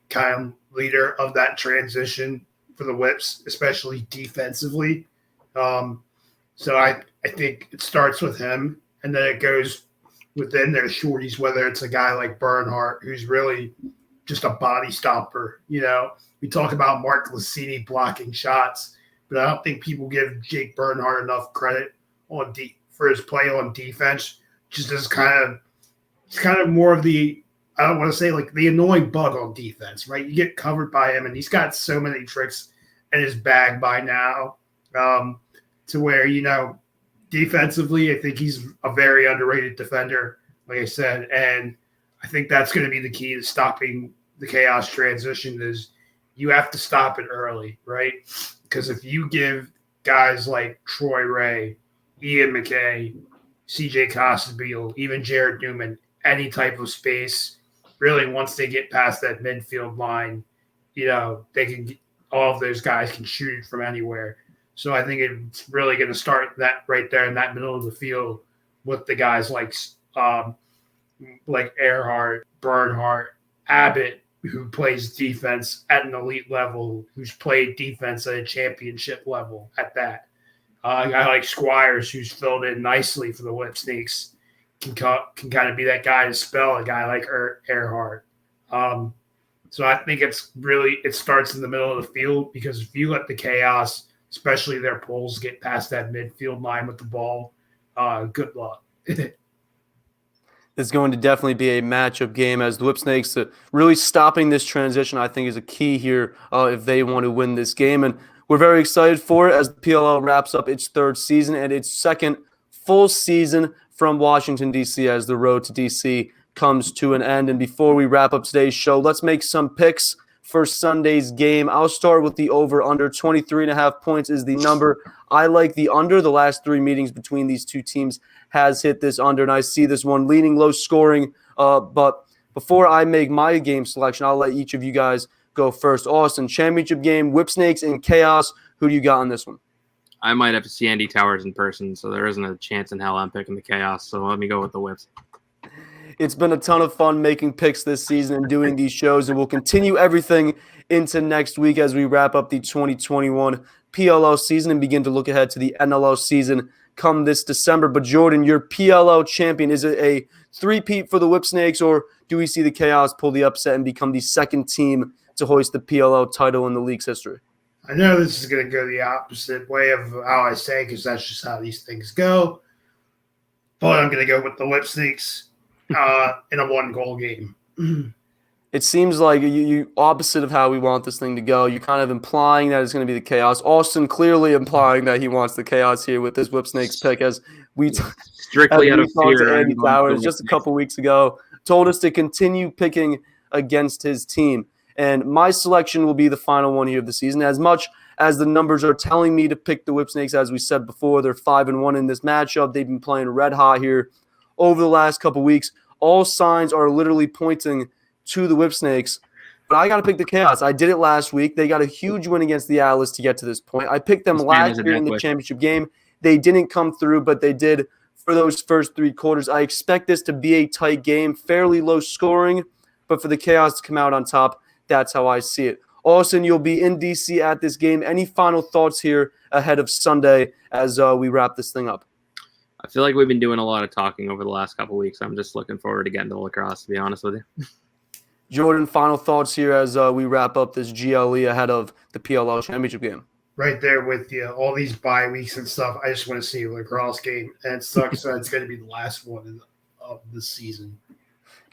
kind of leader of that transition for the Whips, especially defensively. So I think it starts with him, and then it goes within their shorties, whether it's a guy like Bernhardt, who's really just a body stopper. We talk about Mark Lassini blocking shots, but I don't think people give Jake Bernhardt enough credit for his play on defense. Just as kind of more of the, I don't want to say like the annoying bug on defense, right? You get covered by him, and he's got so many tricks in his bag by now, to where, defensively, I think he's a very underrated defender, like I said, and I think that's going to be the key to stopping the Chaos transition is you have to stop it early, right? Because if you give guys like Troy Ray, Ian McKay, CJ Costabile, even Jared Newman, any type of space, really once they get past that midfield line, they can all of those guys can shoot it from anywhere. So I think it's really going to start that right there in that middle of the field with the guys like Earhart, Bernhardt, Abbott, who plays defense at an elite level, who's played defense at a championship level at that. A guy like Squires, who's filled in nicely for the Whipsnakes, can kind of be that guy to spell a guy like Earhart. So I think it starts in the middle of the field, because if you let the Chaos, especially their poles, get past that midfield line with the ball, good luck. It's going to definitely be a matchup game, as the Whipsnakes really stopping this transition, I think, is a key here if they want to win this game. And we're very excited for it as the PLL wraps up its third season and its second full season from Washington, D.C., as the road to D.C. comes to an end. And before we wrap up today's show, let's make some picks for Sunday's game. I'll start with the over-under. 23.5 points is the number. I like the under. The last 3 meetings between these two teams has hit this under, and I see this one leaning low scoring. But before I make my game selection, I'll let each of you guys go first. Austin, championship game, Whipsnakes and Chaos. Who do you got on this one? I might have to see Andy Towers in person, so there isn't a chance in hell I'm picking the Chaos. So let me go with the Whips. It's been a ton of fun making picks this season and doing these shows, and we'll continue everything into next week as we wrap up the 2021 PLL season and begin to look ahead to the NLL season come this December. But Jordan, your PLL champion, is it a three-peat for the Whipsnakes, or do we see the Chaos pull the upset and become the second team to hoist the PLL title in the league's history? I know this is going to go the opposite way of how I say, because that's just how these things go. But I'm going to go with the Whipsnakes in a 1-goal game. It seems like you opposite of how we want this thing to go. You're kind of implying that it's going to be the chaos. Austin clearly implying that he wants the chaos here with this Whipsnakes pick, as we strictly out of talked fear. to Andy Towers just a couple weeks ago, told us to continue picking against his team. And my selection will be the final one here of the season. As much as the numbers are telling me to pick the Whipsnakes, as we said before, they're 5-1 in this matchup. They've been playing red hot here over the last couple weeks. All signs are literally pointing to the Whipsnakes, but I got to pick the Chaos. I did it last week. They got a huge win against the Analyst to get to this point. I picked them last year in the championship game. They didn't come through, but they did for those first 3 quarters. I expect this to be a tight game, fairly low scoring, but for the Chaos to come out on top, that's how I see it. Austin, you'll be in DC at this game. Any final thoughts here ahead of Sunday as we wrap this thing up? I feel like we've been doing a lot of talking over the last couple of weeks. I'm just looking forward to getting to lacrosse, to be honest with you. Jordan, final thoughts here as we wrap up this GLE ahead of the PLL championship game. Right there with you, all these bye weeks and stuff. I just want to see a lacrosse game, and it sucks that it's going to be the last one of the season.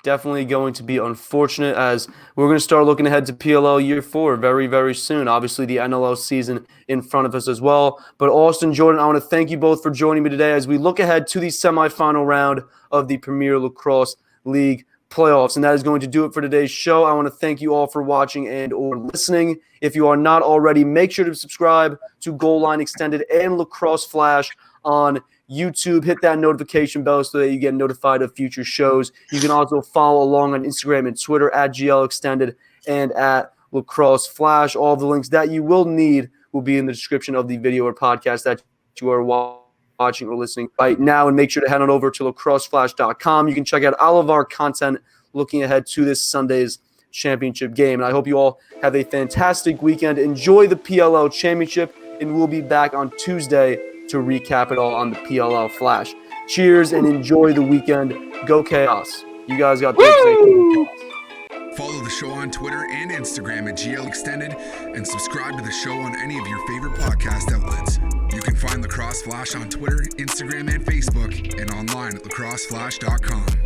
Definitely going to be unfortunate, as we're going to start looking ahead to PLL year 4 very, very soon. Obviously, the NLL season in front of us as well. But Austin, Jordan, I want to thank you both for joining me today as we look ahead to the semifinal round of the Premier Lacrosse League playoffs. And that is going to do it for today's show. I want to thank you all for watching and or listening. If you are not already, make sure to subscribe to Goal Line Extended and Lacrosse Flash on YouTube. Hit that notification bell so that you get notified of future shows. You can also follow along on Instagram and Twitter at GL Extended and at Lacrosse Flash. All the links that you will need will be in the description of the video or podcast that you are watching or listening right now. And make sure to head on over to lacrosseflash.com. You can check out all of our content looking ahead to this Sunday's championship game. And I hope you all have a fantastic weekend. Enjoy the PLL championship, and we'll be back on Tuesday to recap it all on the PLL Flash. Cheers and enjoy the weekend. Go Chaos. You guys got the Follow the show on Twitter and Instagram at GL Extended, and subscribe to the show on any of your favorite podcast outlets. You can find Lacrosse Flash on Twitter, Instagram, and Facebook, and online at lacrosseflash.com.